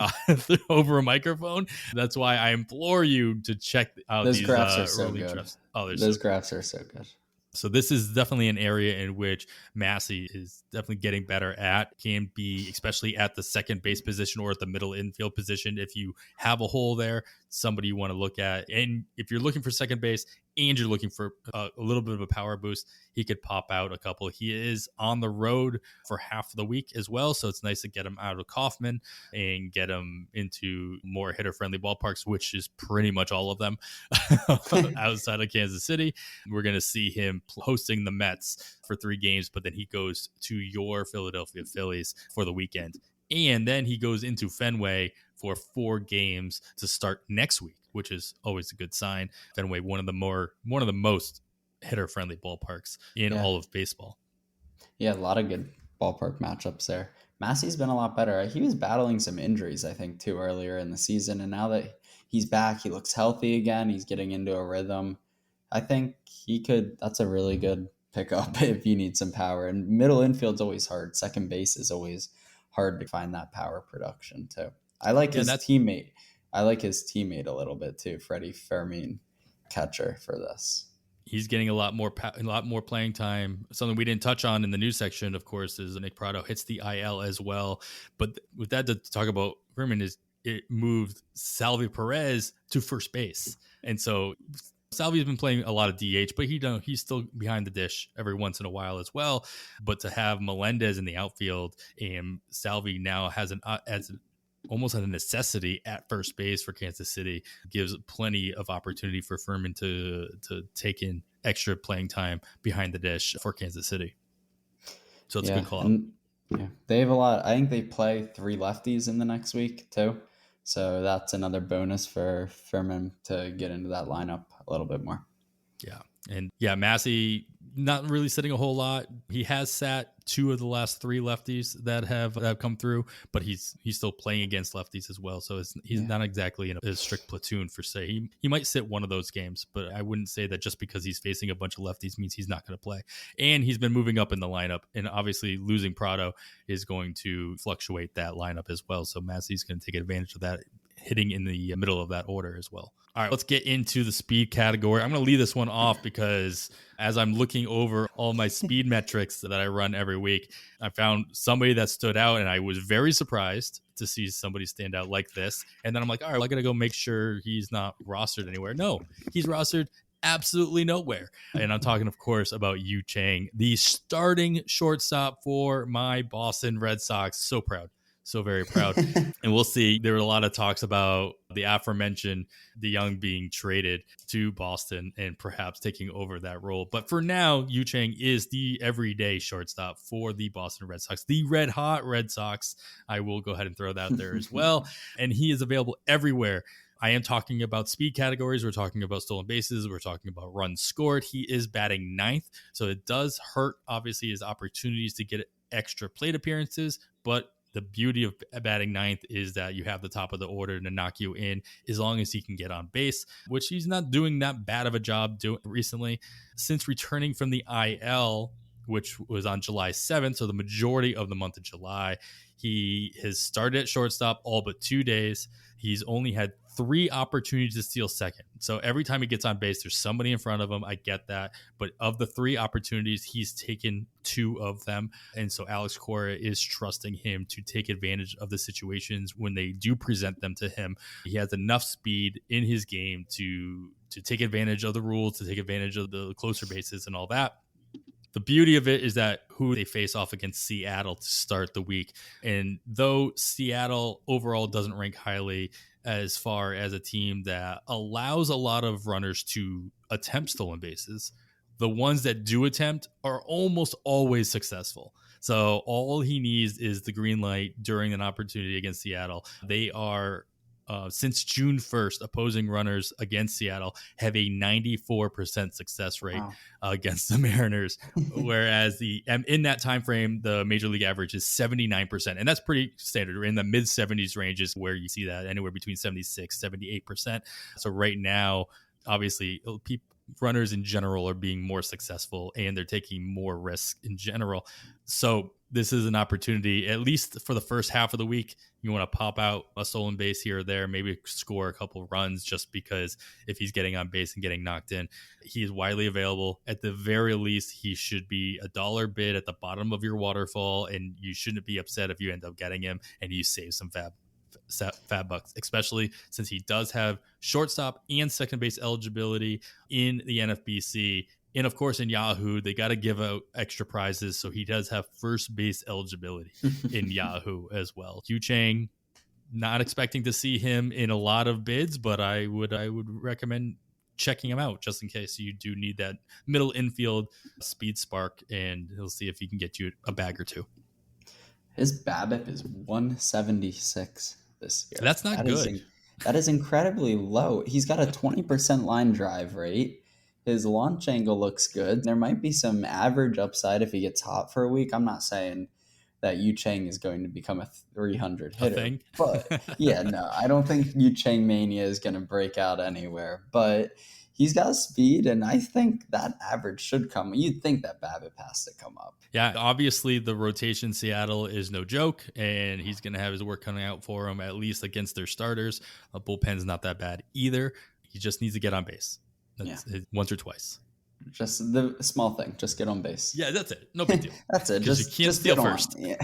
over a microphone. That's why I implore you to check out those these graphs are so good. Those graphs are so good. So this is definitely an area in which Massey is definitely getting better at, can be, especially at the second base position or at the middle infield position. If you have a hole there, somebody you want to look at. And if you're looking for second base and you're looking for a little bit of a power boost, he could pop out a couple. He is on the road for half of the week as well, so it's nice to get him out of Kaufman and get him into more hitter-friendly ballparks, which is pretty much all of them outside of Kansas City. We're going to see him hosting the Mets for 3 games, but then he goes to your Philadelphia Phillies for the weekend. And then he goes into Fenway for 4 games to start next week, which is always a good sign. Fenway, one of the most hitter-friendly ballparks in all of baseball. Yeah, a lot of good ballpark matchups there. Massey's been a lot better. He was battling some injuries, I think, too, earlier in the season. And now that he's back, he looks healthy again. He's getting into a rhythm. I think that's a really good pickup if you need some power. And middle infield's always hard. Second base is always hard to find that power production, too. I like his teammate. I like his teammate a little bit, too, Freddie Fermin, catcher for this. He's getting a lot more playing time. Something we didn't touch on in the news section, of course, is Nick Prado hits the IL as well. But with that to talk about Fermin, is it moved Salvi Perez to first base. And so Salvi's been playing a lot of DH, but he's still behind the dish every once in a while as well. But to have Melendez in the outfield and Salvi now has almost a necessity at first base for Kansas City gives plenty of opportunity for Fermin to take in extra playing time behind the dish for Kansas City. So it's a good call. Yeah, they have a lot. I think they play 3 lefties in the next week too. So that's another bonus for Fermin to get into that lineup a little bit more. Yeah. And Massey not really sitting a whole lot. He has sat 2 of the last 3 lefties that have come through, but he's still playing against lefties as well. So he's not exactly in a strict platoon for say. He might sit one of those games, but I wouldn't say that just because he's facing a bunch of lefties means he's not going to play. And he's been moving up in the lineup, and obviously losing Prado is going to fluctuate that lineup as well. So Massey's going to take advantage of that, hitting in the middle of that order as well. All right, let's get into the speed category. I'm going to leave this one off because as I'm looking over all my speed metrics that I run every week, I found somebody that stood out, and I was very surprised to see somebody stand out like this. And then I'm like, all right, I got to go make sure he's not rostered anywhere. No, he's rostered absolutely nowhere. And I'm talking, of course, about Yu Chang, the starting shortstop for my Boston Red Sox. So proud. So very proud. And we'll see. There were a lot of talks about the aforementioned DeYoung being traded to Boston and perhaps taking over that role. But for now, Yu Chang is the everyday shortstop for the Boston Red Sox, the red hot Red Sox. I will go ahead and throw that there as well. And he is available everywhere. I am talking about speed categories. We're talking about stolen bases. We're talking about runs scored. He is batting 9th. So it does hurt, obviously, his opportunities to get extra plate appearances. But the beauty of batting 9th is that you have the top of the order to knock you in as long as he can get on base, which he's not doing that bad of a job doing recently. Since returning from the IL, which was on July 7th, so the majority of the month of July, he has started at shortstop all but 2 days. He's only had 3 opportunities to steal second. So every time he gets on base, there's somebody in front of him. I get that. But of the 3 opportunities, he's taken 2 of them. And so Alex Cora is trusting him to take advantage of the situations when they do present them to him. He has enough speed in his game to take advantage of the rules, to take advantage of the closer bases and all that. The beauty of it is that who they face off against Seattle to start the week. And though Seattle overall doesn't rank highly as far as a team that allows a lot of runners to attempt stolen bases, the ones that do attempt are almost always successful. So all he needs is the green light during an opportunity against Seattle. They are since June 1st, opposing runners against Seattle have a 94% success rate against the Mariners, whereas in that time frame, the major league average is 79%, and that's pretty standard. We're in the mid 70s ranges where you see that anywhere between 76, 78%. So right now, obviously, runners in general are being more successful and they're taking more risk in general. So this is an opportunity, at least for the first half of the week. You want to pop out a stolen base here or there, maybe score a couple runs, just because if he's getting on base and getting knocked in, he is widely available. At the very least, he should be $1 bid at the bottom of your waterfall, and you shouldn't be upset if you end up getting him and you save some FAAB FAAB bucks, especially since he does have shortstop and second base eligibility in the NFBC. And of course, in Yahoo, they got to give out extra prizes. So he does have first base eligibility in Yahoo as well. Yu Chang, not expecting to see him in a lot of bids, but I would recommend checking him out just in case you do need that middle infield speed spark, and he'll see if he can get you a bag or two. His BABIP is 176 this year. That's not good. That is incredibly low. He's got a 20% line drive rate. His launch angle looks good. There might be some average upside if he gets hot for a week. I'm not saying that Yu Chang is going to become a 300 hitter. But yeah, no, I don't think Yu Chang mania is going to break out anywhere. But he's got speed, and I think that average should come. You'd think that BABIP has to come up. Yeah, obviously the rotation Seattle is no joke, and he's going to have his work coming out for him, at least against their starters. Bullpen's not that bad either. He just needs to get on base. That's once or twice. Just the small thing. Just get on base. Yeah, that's it. No big deal. That's it. Just you can't steal first. Yeah.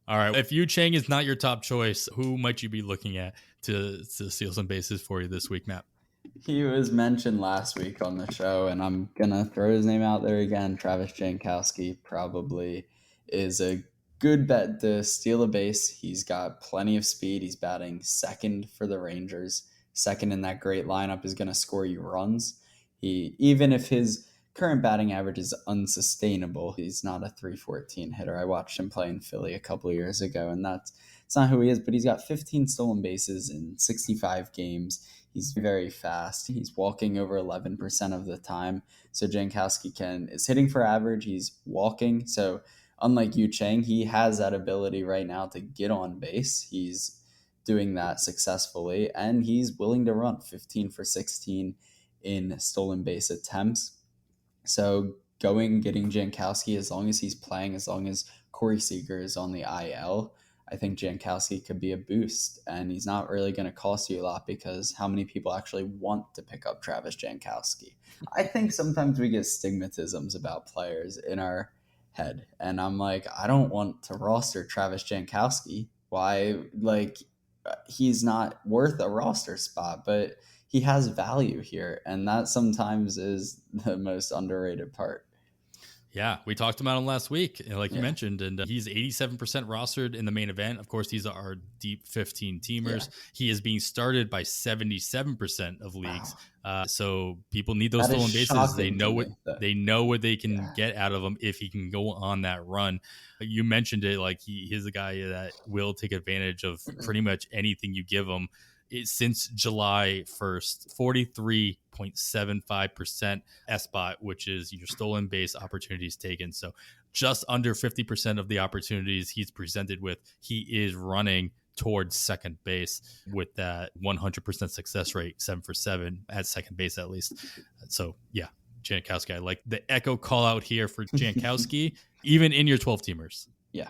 All right. If Yu Chang is not your top choice, who might you be looking at to steal some bases for you this week, Matt? He was mentioned last week on the show, and I'm going to throw his name out there again. Travis Jankowski probably is a good bet to steal a base. He's got plenty of speed. He's batting second for the Rangers. Second in that great lineup, is going to score you runs. Even if his current batting average is unsustainable, he's not a 314 hitter. I watched him play in Philly a couple of years ago, and it's not who he is, but he's got 15 stolen bases in 65 games. He's very fast. He's walking over 11% of the time. So Jankowski is hitting for average. He's walking. So unlike Yu Chang, he has that ability right now to get on base. He's doing that successfully, and he's willing to run 15 for 16 in stolen base attempts. So getting Jankowski, as long as he's playing, as long as Corey Seager is on the IL, I think Jankowski could be a boost, and he's not really going to cost you a lot because how many people actually want to pick up Travis Jankowski? I think sometimes we get stigmatisms about players in our head, and I'm like, I don't want to roster Travis Jankowski. Why? He's not worth a roster spot, but he has value here, and that sometimes is the most underrated part. Yeah, we talked about him last week, like you mentioned, and he's 87% rostered in the main event. Of course, these are our deep 15-teamers. Yeah. He is being started by 77% of leagues. Wow. So people need those stolen bases. They know what they can get out of him if he can go on that run. You mentioned it, like he's a guy that will take advantage of pretty much anything you give him. Since July 1st, 43.75% SBOT, which is your stolen base opportunities taken. So just under 50% of the opportunities he's presented with, he is running towards second base with that 100% success rate, 7 for 7 at second base at least. So yeah, Jankowski, I like the echo call out here for Jankowski, even in your 12-teamers. Yeah,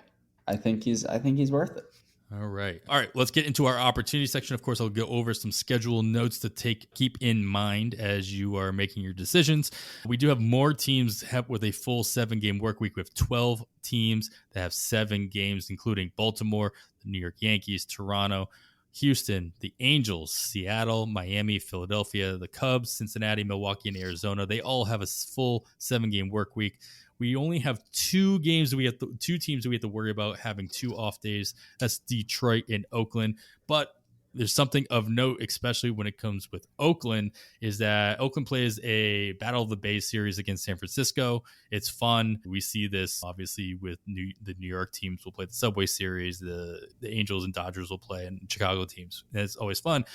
I think he's worth it. All right. Let's get into our opportunity section. Of course, I'll go over some schedule notes to keep in mind as you are making your decisions. We do have more teams with a full 7-game work week. We have 12 teams that have 7 games, including Baltimore, the New York Yankees, Toronto, Houston, the Angels, Seattle, Miami, Philadelphia, the Cubs, Cincinnati, Milwaukee, and Arizona. They all have a full 7-game work week. We only have 2 teams we have to worry about having 2 off days. That's Detroit and Oakland. But there's something of note, especially when it comes with Oakland, is that Oakland plays a Battle of the Bay series against San Francisco. It's fun. We see this obviously with the New York teams will play the Subway Series. The Angels and Dodgers will play, and Chicago teams. And it's always fun.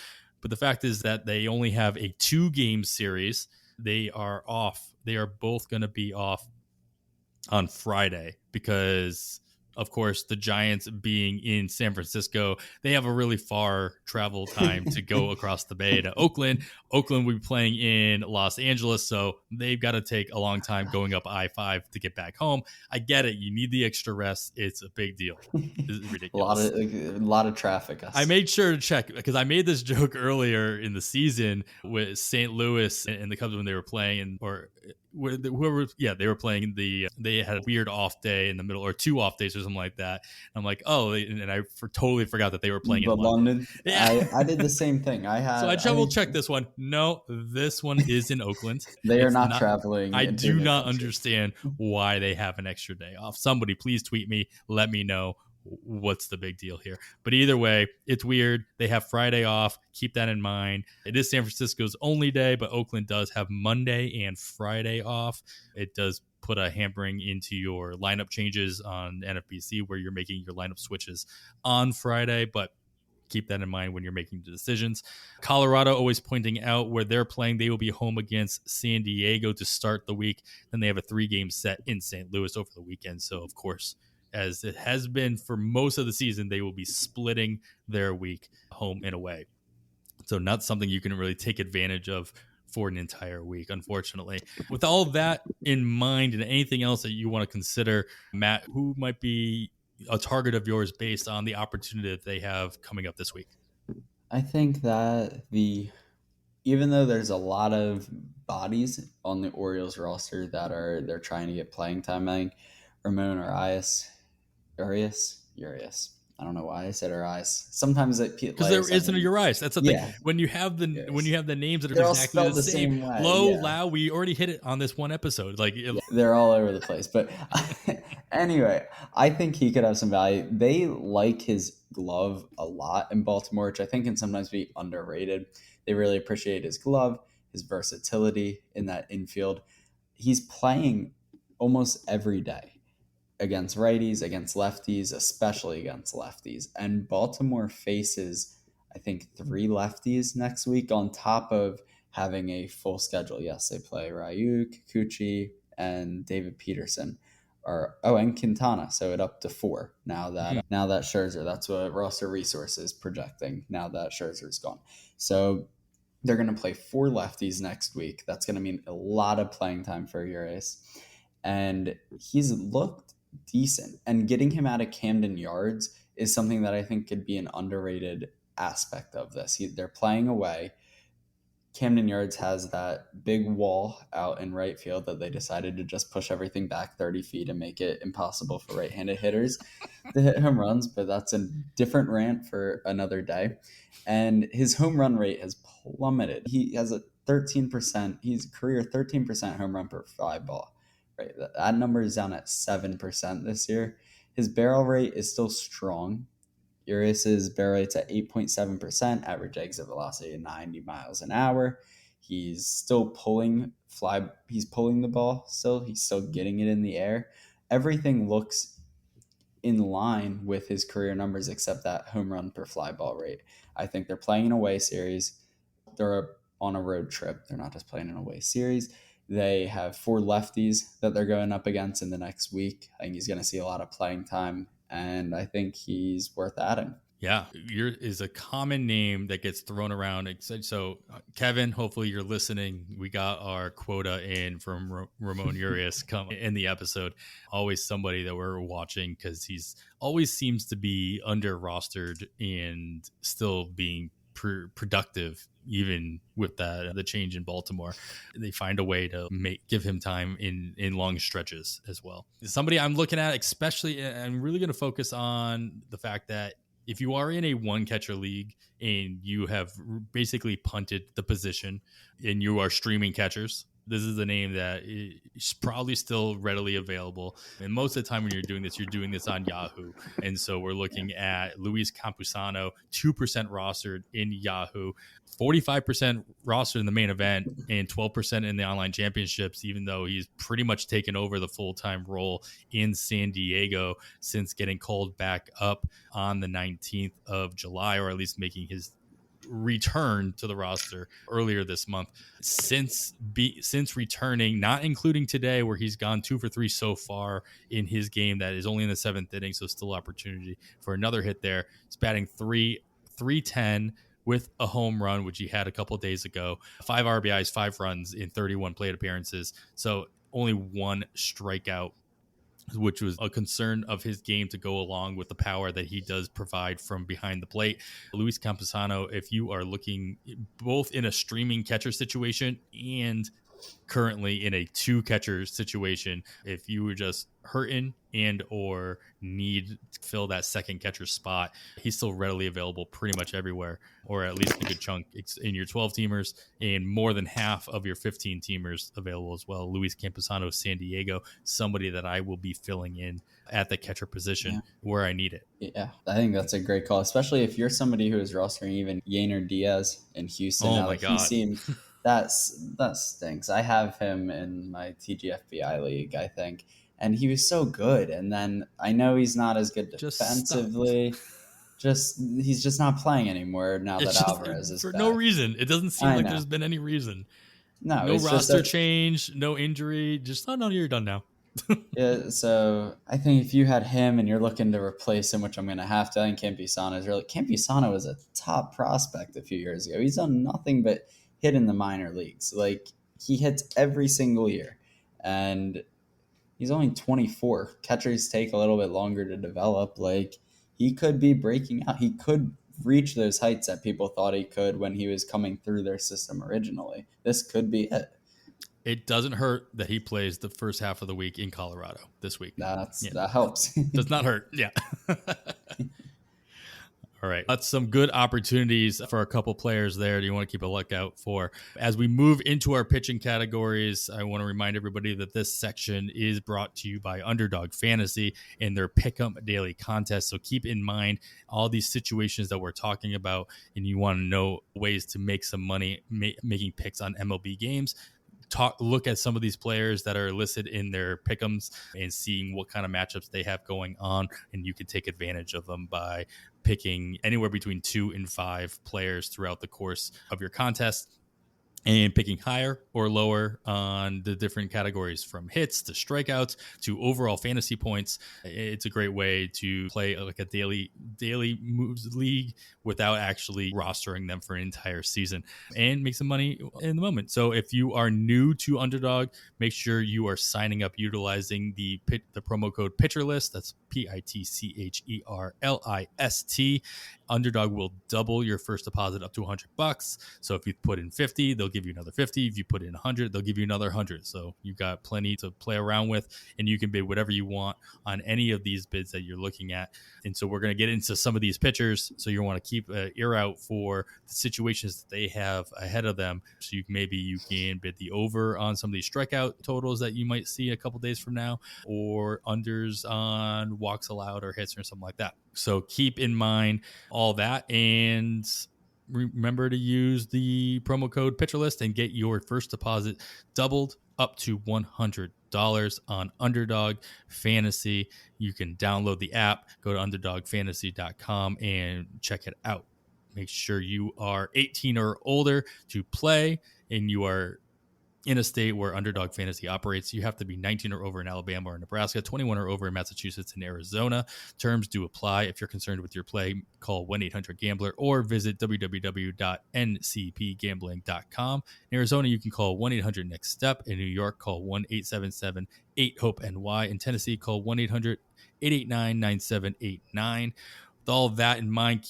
But the fact is that they only have a 2-game series. They are off. They are both going to be off on Friday because, of course, the Giants being in San Francisco, they have a really far travel time to go across the bay to Oakland. Oakland will be playing in Los Angeles, so they've got to take a long time going up I-5 to get back home. I get it. You need the extra rest. It's a big deal. It's ridiculous. a lot of traffic. I made sure to check because I made this joke earlier in the season with St. Louis and the Cubs when they were playing, or they were playing they had a weird off day in the middle, or 2 off days or something like that. And I'm like, oh, and I totally forgot that they were playing in London. Yeah. I did the same thing. So I double checked this one. No, this one is in Oakland. They are not traveling. I do not understand why they have an extra day off. Somebody please tweet me, let me know what's the big deal here. But either way, it's weird. They have Friday off. Keep that in mind. It is San Francisco's only day, but Oakland does have Monday and Friday off. It does put a hampering into your lineup changes on NFBC, where you're making your lineup switches on Friday, but keep that in mind when you're making the decisions. Colorado always pointing out where they're playing. They will be home against San Diego to start the week. Then they have a 3-game set in St. Louis over the weekend. So, of course, as it has been for most of the season, they will be splitting their week home and away. So not something you can really take advantage of for an entire week, unfortunately. With all of that in mind and anything else that you want to consider, Matt, who might be a target of yours based on the opportunity that they have coming up this week? I think that even though there's a lot of bodies on the Orioles roster that they're trying to get playing time, I think Ramon Urias. I don't know why I said Urias. Sometimes because there isn't a Urias. That's the thing. When you have the names that are exactly the same way. Lau, we already hit it on this one episode. They're all over the place. But anyway, I think he could have some value. They like his glove a lot in Baltimore, which I think can sometimes be underrated. They really appreciate his glove, his versatility in that infield. He's playing almost every day against righties, against lefties, especially against lefties. And Baltimore faces, I think, 3 lefties next week on top of having a full schedule. Yes, they play Ryu, Kikuchi, and David Peterson, and Quintana. So it up to 4 now that Scherzer. That's what Roster Resource is projecting now that Scherzer's gone. So they're going to play 4 lefties next week. That's going to mean a lot of playing time for Urias. And he's looked decent, and getting him out of Camden Yards is something that I think could be an underrated aspect of this. They're playing away. Camden Yards has that big wall out in right field that they decided to just push everything back 30 feet and make it impossible for right-handed hitters to hit home runs, but that's a different rant for another day. And his home run rate has plummeted. He has a 13%, he's career 13% home run per fly ball. Right, that number is down at 7% this year. His barrel rate is still strong. Urias's barrel rate's at 8.7%, average exit velocity of 90 miles an hour. He's still pulling the ball still. He's still getting it in the air. Everything looks in line with his career numbers except that home run per fly ball rate. I think they're playing an away series. They're on a road trip. They're not just playing an away series. They have 4 lefties that they're going up against in the next week. I think he's going to see a lot of playing time, and I think he's worth adding. Yeah, is a common name that gets thrown around. So, Kevin, hopefully you're listening. We got our quota in from Ramon Urias come in the episode. Always somebody that we're watching because he's always seems to be under rostered and still being productive, even with the change in Baltimore. They find a way to give him time in long stretches as well. Somebody I'm looking at, especially, I'm really going to focus on the fact that if you are in a 1-catcher league and you have basically punted the position and you are streaming catchers, this is a name that is probably still readily available. And most of the time when you're doing this on Yahoo. And so we're looking at Luis Campusano, 2% rostered in Yahoo, 45% rostered in the main event, and 12% in the online championships, even though he's pretty much taken over the full-time role in San Diego since getting called back up on the 19th of July, or at least making his return to the roster earlier this month. Since returning, not including today where he's gone 2 for 3 so far in his game that is only in the 7th inning, so still opportunity for another hit there. He's batting 310 with a home run, which he had a couple of days ago, 5 RBIs, 5 runs in 31 plate appearances, so only 1 strikeout, which was a concern of his game to go along with the power that he does provide from behind the plate. Luis Campusano, if you are looking both in a streaming catcher situation and currently in a 2-catcher situation. If you were just hurting and or need to fill that second catcher spot, he's still readily available pretty much everywhere, or at least a good chunk in your 12 teamers, and more than half of your 15 teamers available as well. Luis Camposano, San Diego, somebody that I will be filling in at the catcher position where I need it. Yeah, I think that's a great call, especially if you're somebody who is rostering even Yainer Diaz in Houston. Oh Now my that he God. seems that stinks. I have him in my TGFBI league, I think, and he was so good. And then I know he's not as good defensively. He's just not playing anymore now that Alvarez is for back. no reason. It doesn't seem like there's been any reason. No roster change, no injury. Just, oh no, you're done now. Yeah, so I think if you had him and you're looking to replace him, which I'm going to have to, I think Campusano was a top prospect a few years ago. He's done nothing but hit in the minor leagues. Like, he hits every single year, and he's only 24. Catchers take a little bit longer to develop. Like, he could be breaking out. He could reach those heights that people thought he could when he was coming through their system originally. This could be it. It doesn't hurt that he plays the first half of the week in Colorado this week. That helps. Does not hurt. Yeah. All right. That's some good opportunities for a couple players there. Do you want to keep a lookout for? As we move into our pitching categories, I want to remind everybody that this section is brought to you by Underdog Fantasy and their Pick'em Daily contest. So keep in mind all these situations that we're talking about, and you want to know ways to make some money making picks on MLB games. Look at some of these players that are listed in their pick'ems and seeing what kind of matchups they have going on, and you can take advantage of them by picking anywhere between 2 and 5 players throughout the course of your contest, and picking higher or lower on the different categories, from hits to strikeouts to overall fantasy points. It's a great way to play like a daily moves league without actually rostering them for an entire season and make some money in the moment. So if you are new to Underdog, make sure you are signing up utilizing the promo code PitcherList. That's PITCHERLIST. Underdog will double your first deposit up to $100. So if you put in 50, they'll give you another 50. If you put in 100, they'll give you another 100. So you've got plenty to play around with, and you can bid whatever you want on any of these bids that you're looking at. And so we're going to get into some of these pitchers. So you want to keep an ear out for the situations that they have ahead of them. So you can bid the over on some of these strikeout totals that you might see a couple days from now, or unders on walks allowed or hits or something like that. So keep in mind all that, and remember to use the promo code PitcherList and get your first deposit doubled up to $100 on Underdog Fantasy. You can download the app, go to underdogfantasy.com and check it out. Make sure you are 18 or older to play, and you are in a state where Underdog Fantasy operates. You have to be 19 or over in Alabama or Nebraska, 21 or over in Massachusetts and Arizona. Terms do apply. If you're concerned with your play, call 1-800-GAMBLER or visit www.ncpgambling.com. In Arizona, you can call 1-800-NEXT-STEP. In New York, call 1-877-8-HOPE-NY. In Tennessee, call 1-800-889-9789. With all of that in mind,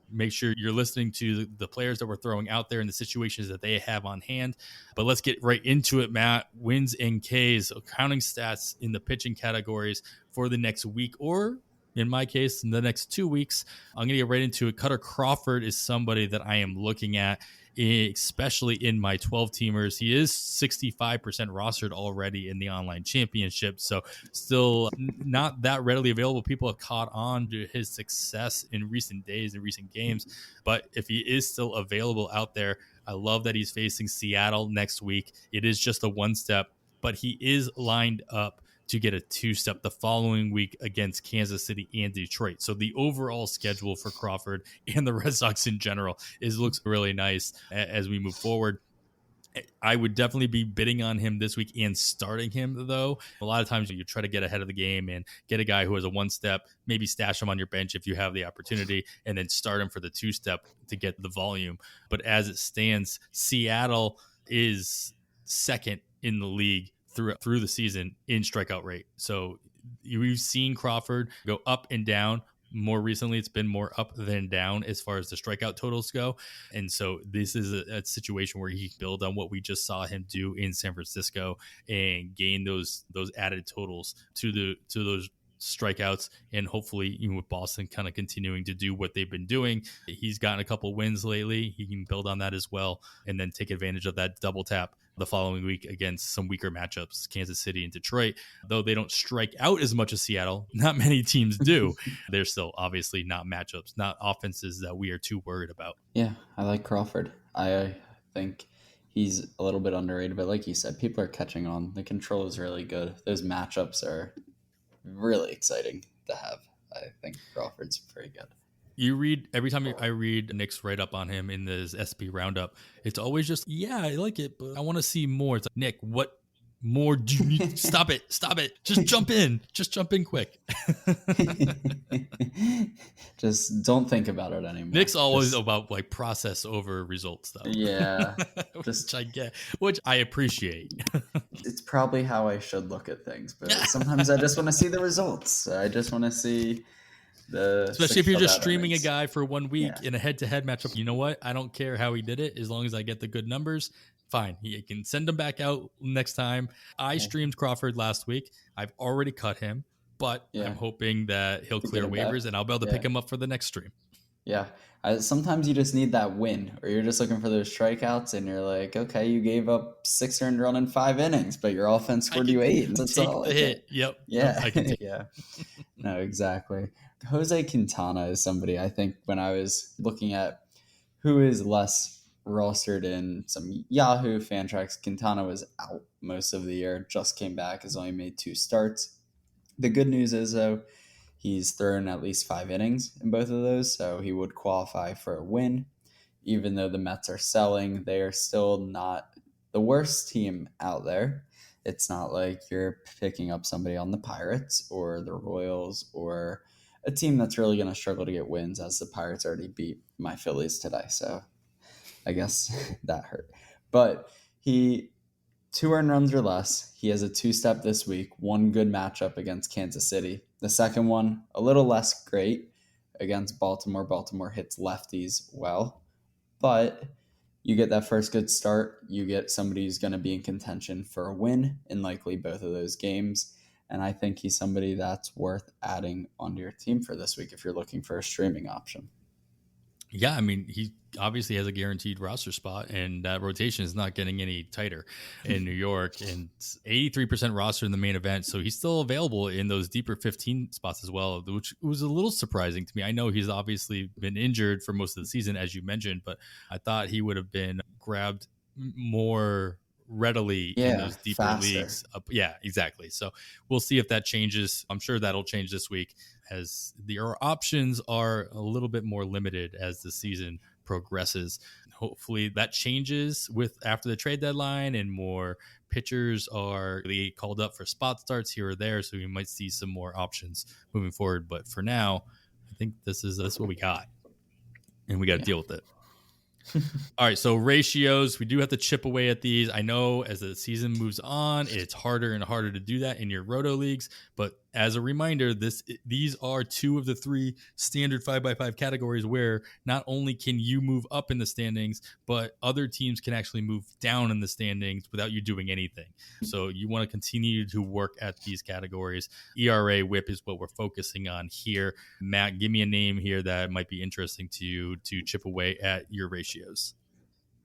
make sure you're listening to the players that we're throwing out there and the situations that they have on hand. But let's get right into it, Matt. Wins and Ks, counting stats in the pitching categories for the next week, or in my case, in the next 2 weeks. I'm going to get right into it. Cutter Crawford is somebody that I am looking at, especially in my 12 teamers. He is 65% rostered already in the online championship, so still not that readily available. People have caught on to his success in recent days and recent games, but if he is still available out there, I love that he's facing Seattle next week. It is just a one step, but he is lined up to get a 2-step the following week against Kansas City and Detroit. So the overall schedule for Crawford and the Red Sox in general looks really nice as we move forward. I would definitely be bidding on him this week and starting him, though. A lot of times you try to get ahead of the game and get a guy who has a 1-step, maybe stash him on your bench if you have the opportunity, and then start him for the 2-step to get the volume. But as it stands, Seattle is second in the league through the season in strikeout rate. So we've seen Crawford go up and down, more recently it's been more up than down as far as the strikeout totals go. And so this is a situation where he can build on what we just saw him do in San Francisco and gain those added totals to those strikeouts, and hopefully with Boston kind of continuing to do what they've been doing. He's gotten a couple wins lately. He can build on that as well and then take advantage of that double tap the following week against some weaker matchups, Kansas City and Detroit. Though they don't strike out as much as Seattle, not many teams do. They're still obviously not matchups, not offenses that we are too worried about. Yeah, I like Crawford. I think he's a little bit underrated, but like you said, people are catching on. The control is really good. Those matchups are really exciting to have. I think Crawford's pretty good. You read every time I read Nick's write up on him in this SP roundup, it's always just, yeah, I like it, but I want to see more. It's like, Nick, what more do you need? Stop it. Just jump in quick. Just don't think about it anymore. Nick's always about like process over results though. Yeah. which I appreciate. It's probably how I should look at things, but sometimes I just want to see the results. I just want to see especially if you're just streaming a guy for 1 week in a head-to-head matchup. You know what? I don't care how he did it as long as I get the good numbers. Fine. He can send him back out next time. I streamed Crawford last week. I've already cut him, but I'm hoping that he'll clear waivers and I'll be able to pick him up for the next stream. Yeah. Sometimes you just need that win, or you're just looking for those strikeouts and you're like, okay, you gave up 6 earned run in 5 innings, but your offense scored you 8. That's all. Take the hit. Yep. Yeah. I can take yeah. No, exactly. Jose Quintana is somebody I think when I was looking at who is less rostered in some Yahoo Fantrax, Quintana was out most of the year, just came back, has only made 2 starts. The good news is, though, he's thrown at least 5 innings in both of those, so he would qualify for a win. Even though the Mets are selling, they are still not the worst team out there. It's not like you're picking up somebody on the Pirates or the Royals or a team that's really going to struggle to get wins, as the Pirates already beat my Phillies today. So I guess that hurt. But 2 earned runs or less. He has a 2-step this week, 1 good matchup against Kansas City. The second one, a little less great against Baltimore. Baltimore hits lefties well. But you get that first good start. You get somebody who's going to be in contention for a win in likely both of those games. And I think he's somebody that's worth adding onto your team for this week if you're looking for a streaming option. Yeah, I mean, he obviously has a guaranteed roster spot, and that rotation is not getting any tighter in New York. And 83% roster in the main event, so he's still available in those deeper 15 spots as well, which was a little surprising to me. I know he's obviously been injured for most of the season, as you mentioned, but I thought he would have been grabbed more readily in those deeper leagues. Yeah, exactly. So we'll see if that changes. I'm sure that'll change this week, as our options are a little bit more limited as the season progresses. Hopefully that changes after the trade deadline and more pitchers are really called up for spot starts here or there. So we might see some more options moving forward. But for now, I think this is what we got, and we got to deal with it. All right, so ratios, we do have to chip away at these. I know as the season moves on, it's harder and harder to do that in your roto leagues, but as a reminder, these are 2 of the 3 standard 5x5 categories where not only can you move up in the standings, but other teams can actually move down in the standings without you doing anything. So you want to continue to work at these categories. ERA, WHIP is what we're focusing on here. Matt, give me a name here that might be interesting to you to chip away at your ratios.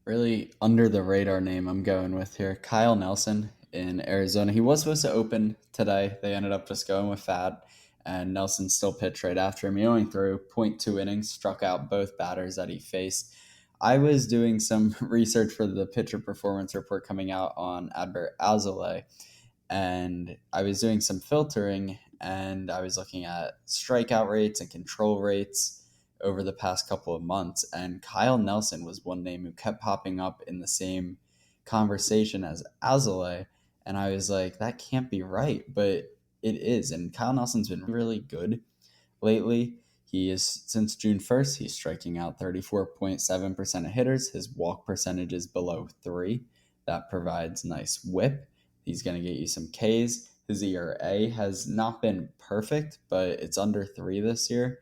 Really under the radar name I'm going with here, Kyle Nelson in Arizona. He was supposed to open today. They ended up just going with FAAB, and Nelson still pitched right after him. He only threw 0.2 innings, struck out both batters that he faced. I was doing some research for the pitcher performance report coming out on Adbert Alzolay, and I was doing some filtering, and I was looking at strikeout rates and control rates over the past couple of months, and Kyle Nelson was one name who kept popping up in the same conversation as Alzolay, and I was like, that can't be right, but it is. And Kyle Nelson's been really good lately. He is, since June 1st, he's striking out 34.7% of hitters. His walk percentage is below 3. That provides nice whip. He's going to get you some Ks. His ERA has not been perfect, but it's under 3 this year.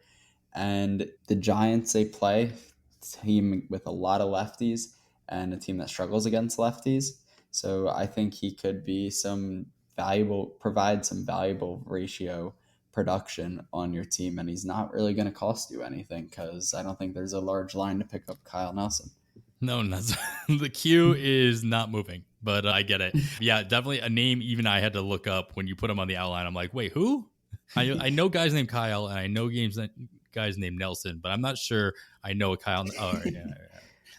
And the Giants, they play a team with a lot of lefties and a team that struggles against lefties. So I think he could be provide some valuable ratio production on your team. And he's not really going to cost you anything because I don't think there's a large line to pick up Kyle Nelson. No, the queue is not moving, but I get it. Yeah, definitely a name even I had to look up when you put him on the outline. I'm like, wait, who? I know guys named Kyle and I know guys named Nelson, but I'm not sure I know a Kyle. All right, yeah.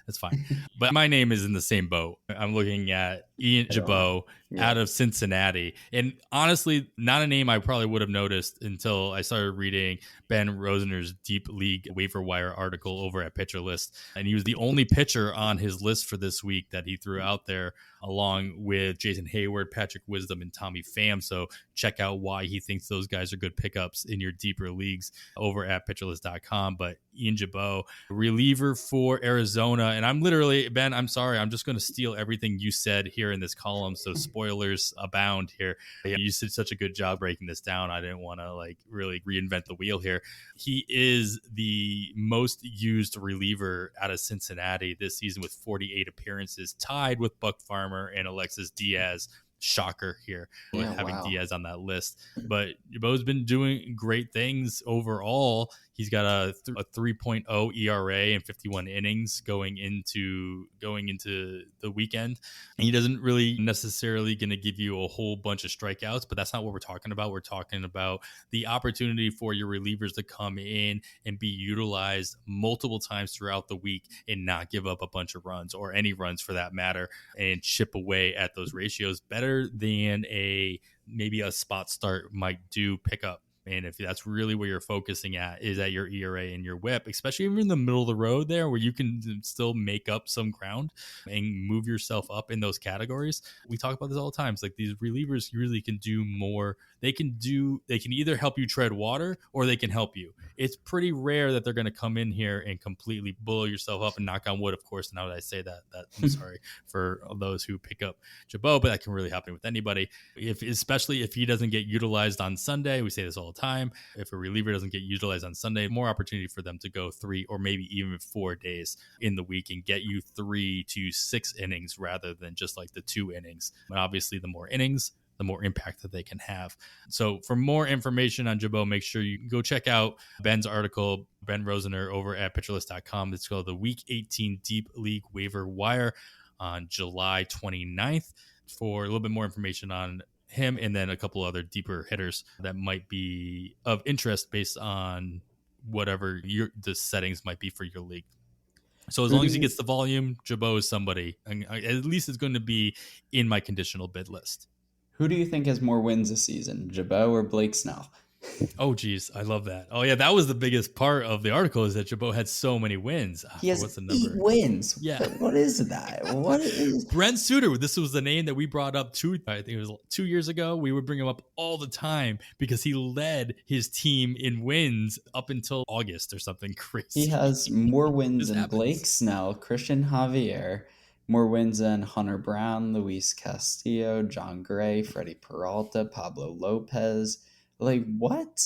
That's fine. But my name is in the same boat. I'm looking at Ian Jabot out of Cincinnati. And honestly, not a name I probably would have noticed until I started reading Ben Rosener's Deep League waiver wire article over at Pitcher List. And he was the only pitcher on his list for this week that he threw out there, along with Jason Hayward, Patrick Wisdom, and Tommy Pham. So check out why he thinks those guys are good pickups in your deeper leagues over at pitcherlist.com. But Ian Jabot, reliever for Arizona. And I'm literally, Ben, I'm sorry, I'm just going to steal everything you said here in this column. So spoilers abound here. You did such a good job breaking this down. I didn't want to really reinvent the wheel here. He is the most used reliever out of Cincinnati this season with 48 appearances, tied with Buck Farmer and Alexis Diaz. Shocker here with having Diaz on that list. But Jabot's been doing great things overall. He's got a 3.0 ERA and 51 innings going into the weekend. And he doesn't really necessarily going to give you a whole bunch of strikeouts, but that's not what we're talking about. We're talking about the opportunity for your relievers to come in and be utilized multiple times throughout the week and not give up a bunch of runs or any runs for that matter and chip away at those ratios better than maybe a spot start might do pickup. And if that's really where you're focusing at, is at your ERA and your whip, especially even in the middle of the road there where you can still make up some ground and move yourself up in those categories. We talk about this all the time. It's like these relievers really can do more. They can either help you tread water or they can help you. It's pretty rare that they're going to come in here and completely blow yourself up, and knock on wood, of course. Now that I say that I'm sorry for those who pick up Jabot, but that can really happen with anybody. Especially if he doesn't get utilized on Sunday, we say this all the time. If a reliever doesn't get utilized on Sunday, more opportunity for them to go 3 or maybe even 4 days in the week and get you 3 to 6 innings rather than just like the 2 innings. But obviously, the more innings, the more impact that they can have. So for more information on Jabot, make sure you go check out Ben's article, Ben Rosener, over at pitcherlist.com. It's called the Week 18 Deep League Waiver Wire on July 29th for a little bit more information on him and then a couple other deeper hitters that might be of interest based on whatever the settings might be for your league. So as long as he gets the volume, Jabot is somebody, and at least it's going to be in my conditional bid list. Who do you think has more wins this season, Jabot or Blake Snell? Oh, geez. I love that. Oh, yeah. That was the biggest part of the article is that Jabot had so many wins. He has what's the number? 8 wins. Yeah. What is that? What is Brent Suter? This was the name that we brought up I think it was 2 years ago. We would bring him up all the time because he led his team in wins up until August or something crazy. He has more wins than Blake Snell, Christian Javier, more wins than Hunter Brown, Luis Castillo, John Gray, Freddie Peralta, Pablo Lopez. Like, what?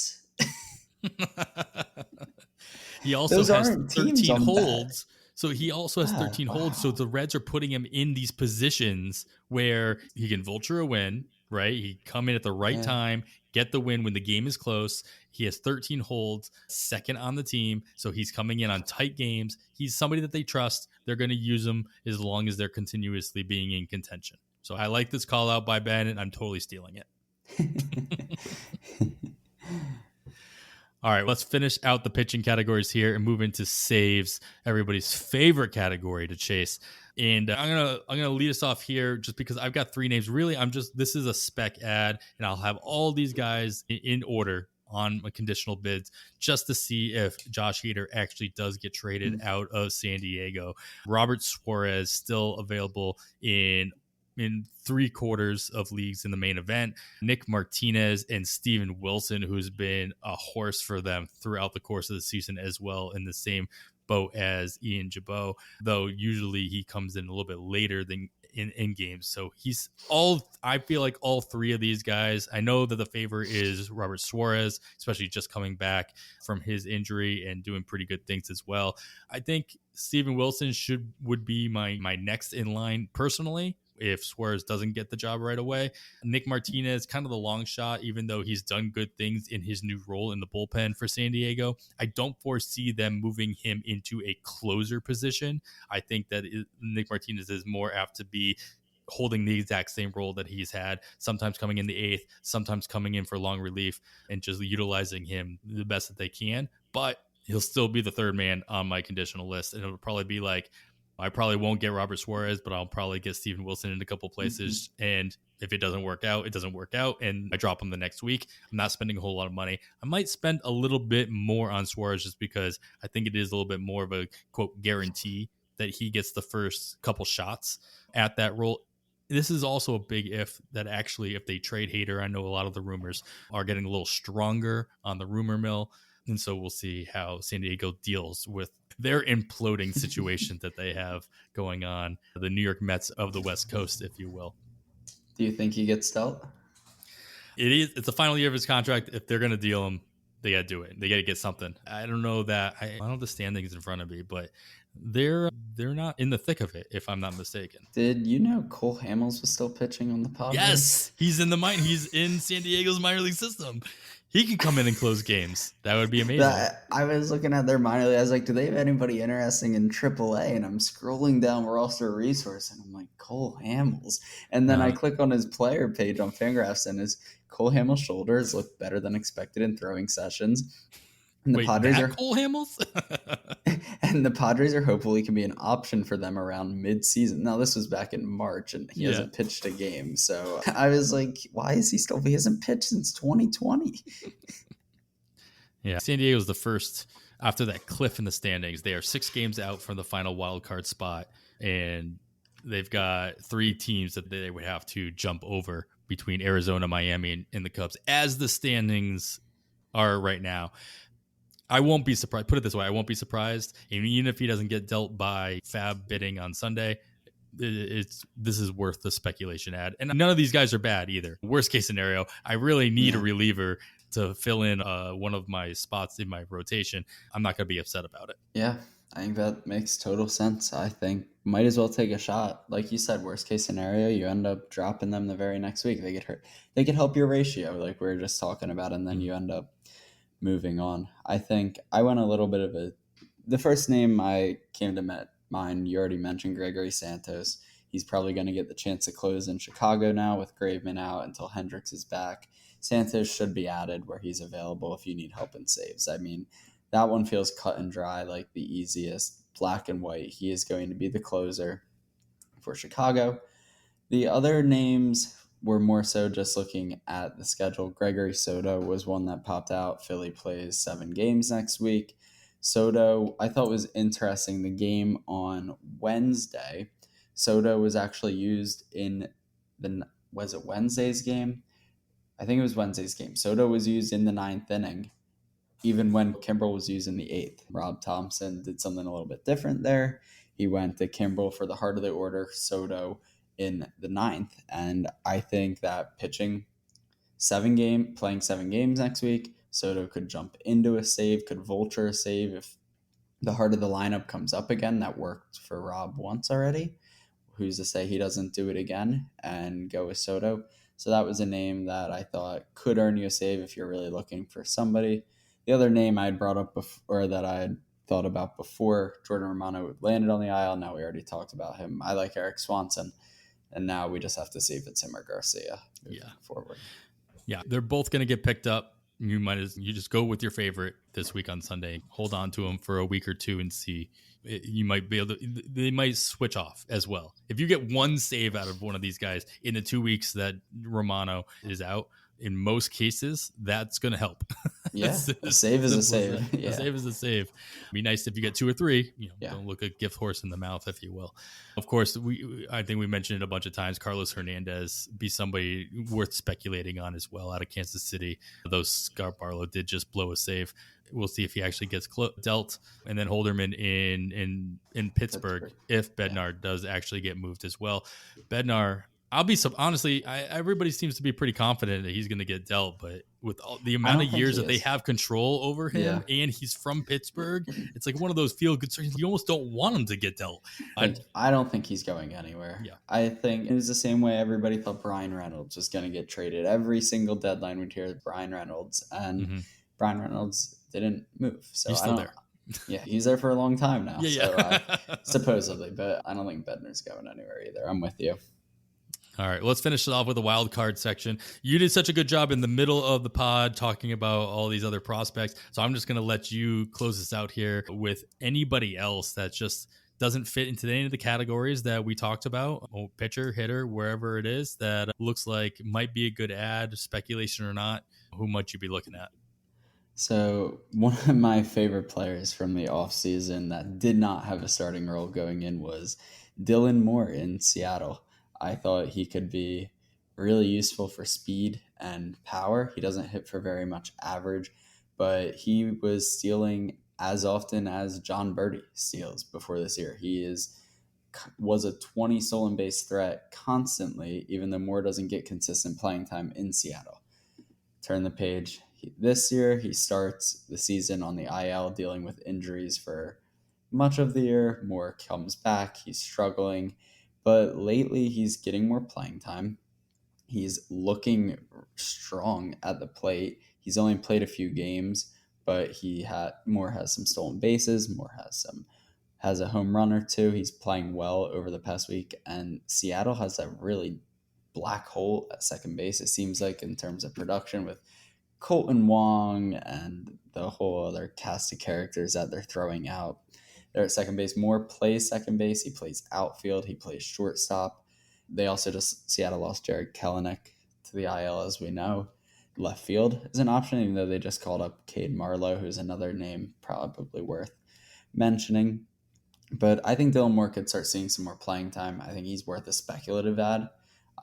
He also has 13 holds. So he also has 13 holds. So the Reds are putting him in these positions where he can vulture a win, right? He come in at the right time, get the win when the game is close. He has 13 holds, second on the team. So he's coming in on tight games. He's somebody that they trust. They're going to use him as long as they're continuously being in contention. So I like this call out by Ben, and I'm totally stealing it. All right, let's finish out the pitching categories here and move into saves, everybody's favorite category to chase. And I'm gonna lead us off here just because I've got 3 names. Really, this is a spec ad, and I'll have all these guys in order on my conditional bids just to see if Josh Hader actually does get traded out of San Diego. Robert Suarez still available in 3/4 of leagues in the main event. Nick Martinez and Steven Wilson, who's been a horse for them throughout the course of the season as well, in the same boat as Ian Jabot, though usually he comes in a little bit later than in games. So I feel like all three of these guys, I know that the favorite is Robert Suarez, especially just coming back from his injury and doing pretty good things as well. I think Steven Wilson would be my next in line personally, if Suarez doesn't get the job right away. Nick Martinez, kind of the long shot, even though he's done good things in his new role in the bullpen for San Diego. I don't foresee them moving him into a closer position. I think that Nick Martinez is more apt to be holding the exact same role that he's had, sometimes coming in the eighth, sometimes coming in for long relief, and just utilizing him the best that they can. But he'll still be the third man on my conditional list, and it'll probably be like, I probably won't get Robert Suarez, but I'll probably get Steven Wilson in a couple places. Mm-hmm. And if it doesn't work out, it doesn't work out. And I drop him the next week. I'm not spending a whole lot of money. I might spend a little bit more on Suarez just because I think it is a little bit more of a, quote, guarantee that he gets the first couple shots at that role. This is also a big if that actually, if they trade Hader, I know a lot of the rumors are getting a little stronger on the rumor mill. And so we'll see how San Diego deals with their imploding situation that they have going on, the New York Mets of the West Coast, if you will. Do you think he gets dealt? It's the final year of his contract. If they're going to deal him, they got to do it. They got to get something. I don't know that. I don't have the standings in front of me, but they're not in the thick of it, if I'm not mistaken. Did you know Cole Hamels was still pitching on the Padres? Yes, he's in San Diego's minor league system. He could come in and close games. That would be amazing. I was looking at their minor league. I was like, do they have anybody interesting in AAA? And I'm scrolling down roster resource, and I'm like, Cole Hamels. And then I click on his player page on Fangraphs, and his Cole Hamels shoulders look better than expected in throwing sessions. And the Padres are Cole Hamels? And the Padres are hopeful he can be an option for them around mid-season. Now, this was back in March, and he hasn't pitched a game. So I was like, why is he still? He hasn't pitched since 2020. Yeah, San Diego's the first after that cliff in the standings. They are 6 games out from the final wild card spot, and they've got 3 teams that they would have to jump over between Arizona, Miami, and the Cubs as the standings are right now. I won't be surprised. Put it this way, I won't be surprised. Even if he doesn't get dealt by FAAB bidding on Sunday, this is worth the speculation ad. And none of these guys are bad either. Worst case scenario, I really need a reliever to fill in one of my spots in my rotation. I'm not going to be upset about it. Yeah, I think that makes total sense. I think might as well take a shot. Like you said, worst case scenario, you end up dropping them the very next week. They get hurt. They could help your ratio, like we were just talking about, and then you end up moving on. I think I went a little bit of the first name I came to mind, you already mentioned Gregory Santos. He's probably going to get the chance to close in Chicago now with Graveman out until Hendricks is back. Santos should be added where he's available if you need help in saves. I mean, that one feels cut and dry, like the easiest, black and white. He is going to be the closer for Chicago. The other names were more so just looking at the schedule. Gregory Soto was one that popped out. Philly plays 7 games next week. Soto, I thought was interesting. The game on Wednesday, Soto was actually used in was it Wednesday's game? I think it was Wednesday's game. Soto was used in the 9th inning, even when Kimbrel was used in the 8th. Rob Thompson did something a little bit different there. He went to Kimbrel for the heart of the order, Soto in the 9th. And I think that playing 7 games next week, Soto could jump into a save, could vulture a save if the heart of the lineup comes up again. That worked for Rob once already. Who's to say he doesn't do it again and go with Soto? So that was a name that I thought could earn you a save if you're really looking for somebody. The other name I had brought up before, that I had thought about before Jordan Romano landed on the aisle. Now we already talked about him. I like Eric Swanson. And now we just have to see if it's him or Garcia forward. Yeah, they're both going to get picked up. You just go with your favorite this week on Sunday. Hold on to them for a week or two and see. You might be able to. They might switch off as well. If you get one save out of one of these guys in the 2 weeks that Romano is out, in most cases, that's going to help. Yeah, a save is a Simple as save. that. A Yeah. save is a save. Be nice if you get 2 or 3. Yeah. Don't look a gift horse in the mouth, if you will. Of course, I think we mentioned it a bunch of times. Carlos Hernandez be somebody worth speculating on as well out of Kansas City. Though Scott Barlow did just blow a save. We'll see if he actually gets dealt. And then Holderman in Pittsburgh if Bednar does actually get moved as well. Bednar, honestly, everybody seems to be pretty confident that he's going to get dealt, but with all the amount of years that they have control over him and he's from Pittsburgh, it's like one of those feel good stories. You almost don't want him to get dealt. I don't think he's going anywhere. Yeah. I think it was the same way everybody thought Brian Reynolds was going to get traded. Every single deadline we'd hear Brian Reynolds, and Brian Reynolds didn't move. So he's still there. Yeah, he's there for a long time now. Yeah. So supposedly, but I don't think Bednar's going anywhere either. I'm with you. All right, let's finish it off with the wild card section. You did such a good job in the middle of the pod talking about all these other prospects. So I'm just going to let you close this out here with anybody else that just doesn't fit into any of the categories that we talked about. Pitcher, hitter, wherever it is that looks like might be a good ad, speculation or not. Who might you be looking at? So one of my favorite players from the offseason that did not have a starting role going in was Dylan Moore in Seattle. I thought he could be really useful for speed and power. He doesn't hit for very much average, but he was stealing as often as John Birdie steals before this year. He was a 20 stolen base threat constantly, even though Moore doesn't get consistent playing time in Seattle. Turn the page. This year, he starts the season on the IL dealing with injuries for much of the year. Moore comes back. He's struggling. But lately, he's getting more playing time. He's looking strong at the plate. He's only played a few games, but Moore has some stolen bases. Moore has a home run or two. He's playing well over the past week. And Seattle has a really black hole at second base, it seems like, in terms of production with Colton Wong and the whole other cast of characters that they're throwing out. They're at second base. Moore plays second base. He plays outfield. He plays shortstop. Seattle lost Jared Kelenic to the IL, as we know. Left field is an option, even though they just called up Cade Marlowe, who's another name probably worth mentioning. But I think Dylan Moore could start seeing some more playing time. I think he's worth a speculative ad.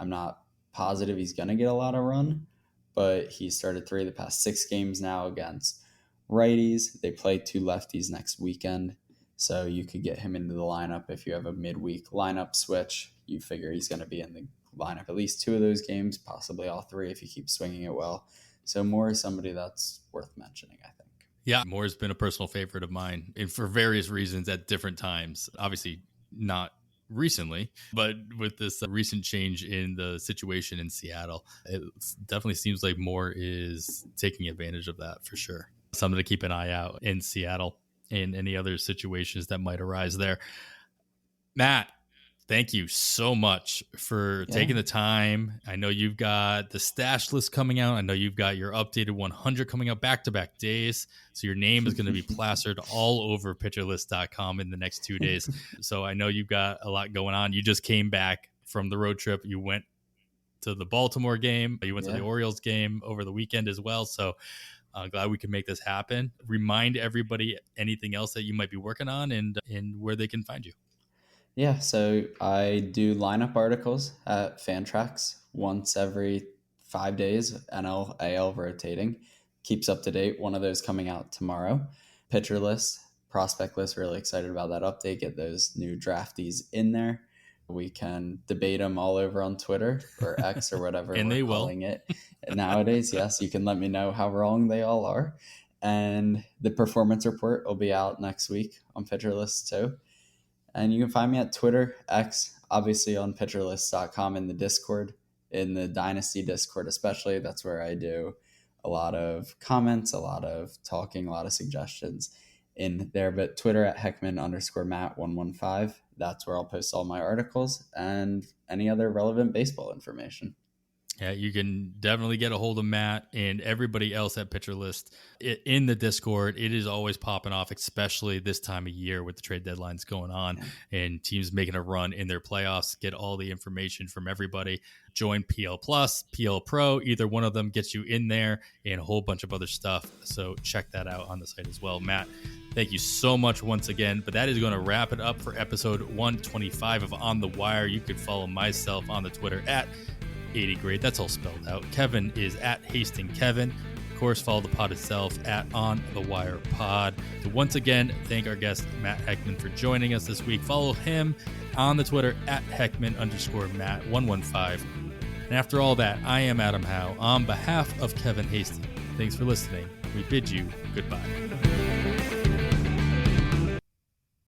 I'm not positive he's going to get a lot of run, but he started 3 of the past 6 games now against righties. They play 2 lefties next weekend. So you could get him into the lineup if you have a midweek lineup switch. You figure he's going to be in the lineup at least 2 of those games, possibly all 3 if you keep swinging it well. So Moore is somebody that's worth mentioning, I think. Yeah, Moore's been a personal favorite of mine, and for various reasons at different times. Obviously not recently, but with this recent change in the situation in Seattle, it definitely seems like Moore is taking advantage of that for sure. Something to keep an eye out in Seattle and any other situations that might arise there. Matt, thank you so much for taking the time. I know you've got the stash list coming out. I know you've got your updated 100 coming out back-to-back days. So your name is going to be plastered all over pitcherlist.com in the next 2 days. So I know you've got a lot going on. You just came back from the road trip. You went to the Baltimore game. You went to the Orioles game over the weekend as well. So glad we could make this happen. Remind everybody anything else that you might be working on and where they can find you. Yeah, so I do lineup articles at Fantrax once every 5 days, NL, AL rotating. Keeps up to date. One of those coming out tomorrow. Pitcher list, prospect list, really excited about that update. Get those new draftees in there. We can debate them all over on Twitter or X or whatever And we're calling it nowadays. Yes, you can let me know how wrong they all are. And the performance report will be out next week on Pitcher List too. And you can find me at Twitter, X, obviously on pitcherlist.com in the Discord, in the Dynasty Discord especially. That's where I do a lot of comments, a lot of talking, a lot of suggestions in there. But Twitter at Heckman_Matt115. That's where I'll post all my articles and any other relevant baseball information. Yeah, you can definitely get a hold of Matt and everybody else at Pitcher List in the Discord. It is always popping off, especially this time of year with the trade deadlines going on and teams making a run in their playoffs. Get all the information from everybody. Join PL Plus, PL Pro. Either one of them gets you in there and a whole bunch of other stuff. So check that out on the site as well. Matt, thank you so much once again. But that is going to wrap it up for episode 125 of On the Wire. You can follow myself on the Twitter at 80 grade. That's all spelled out. Kevin is at Hasting Kevin. Of course, follow the pod itself at On the Wire Pod. So once again, thank our guest Matt Heckman for joining us this week. Follow him on the Twitter at Heckman_Matt115. And after all that, I am Adam Howe. On behalf of Kevin Hastings, thanks for listening. We bid you goodbye.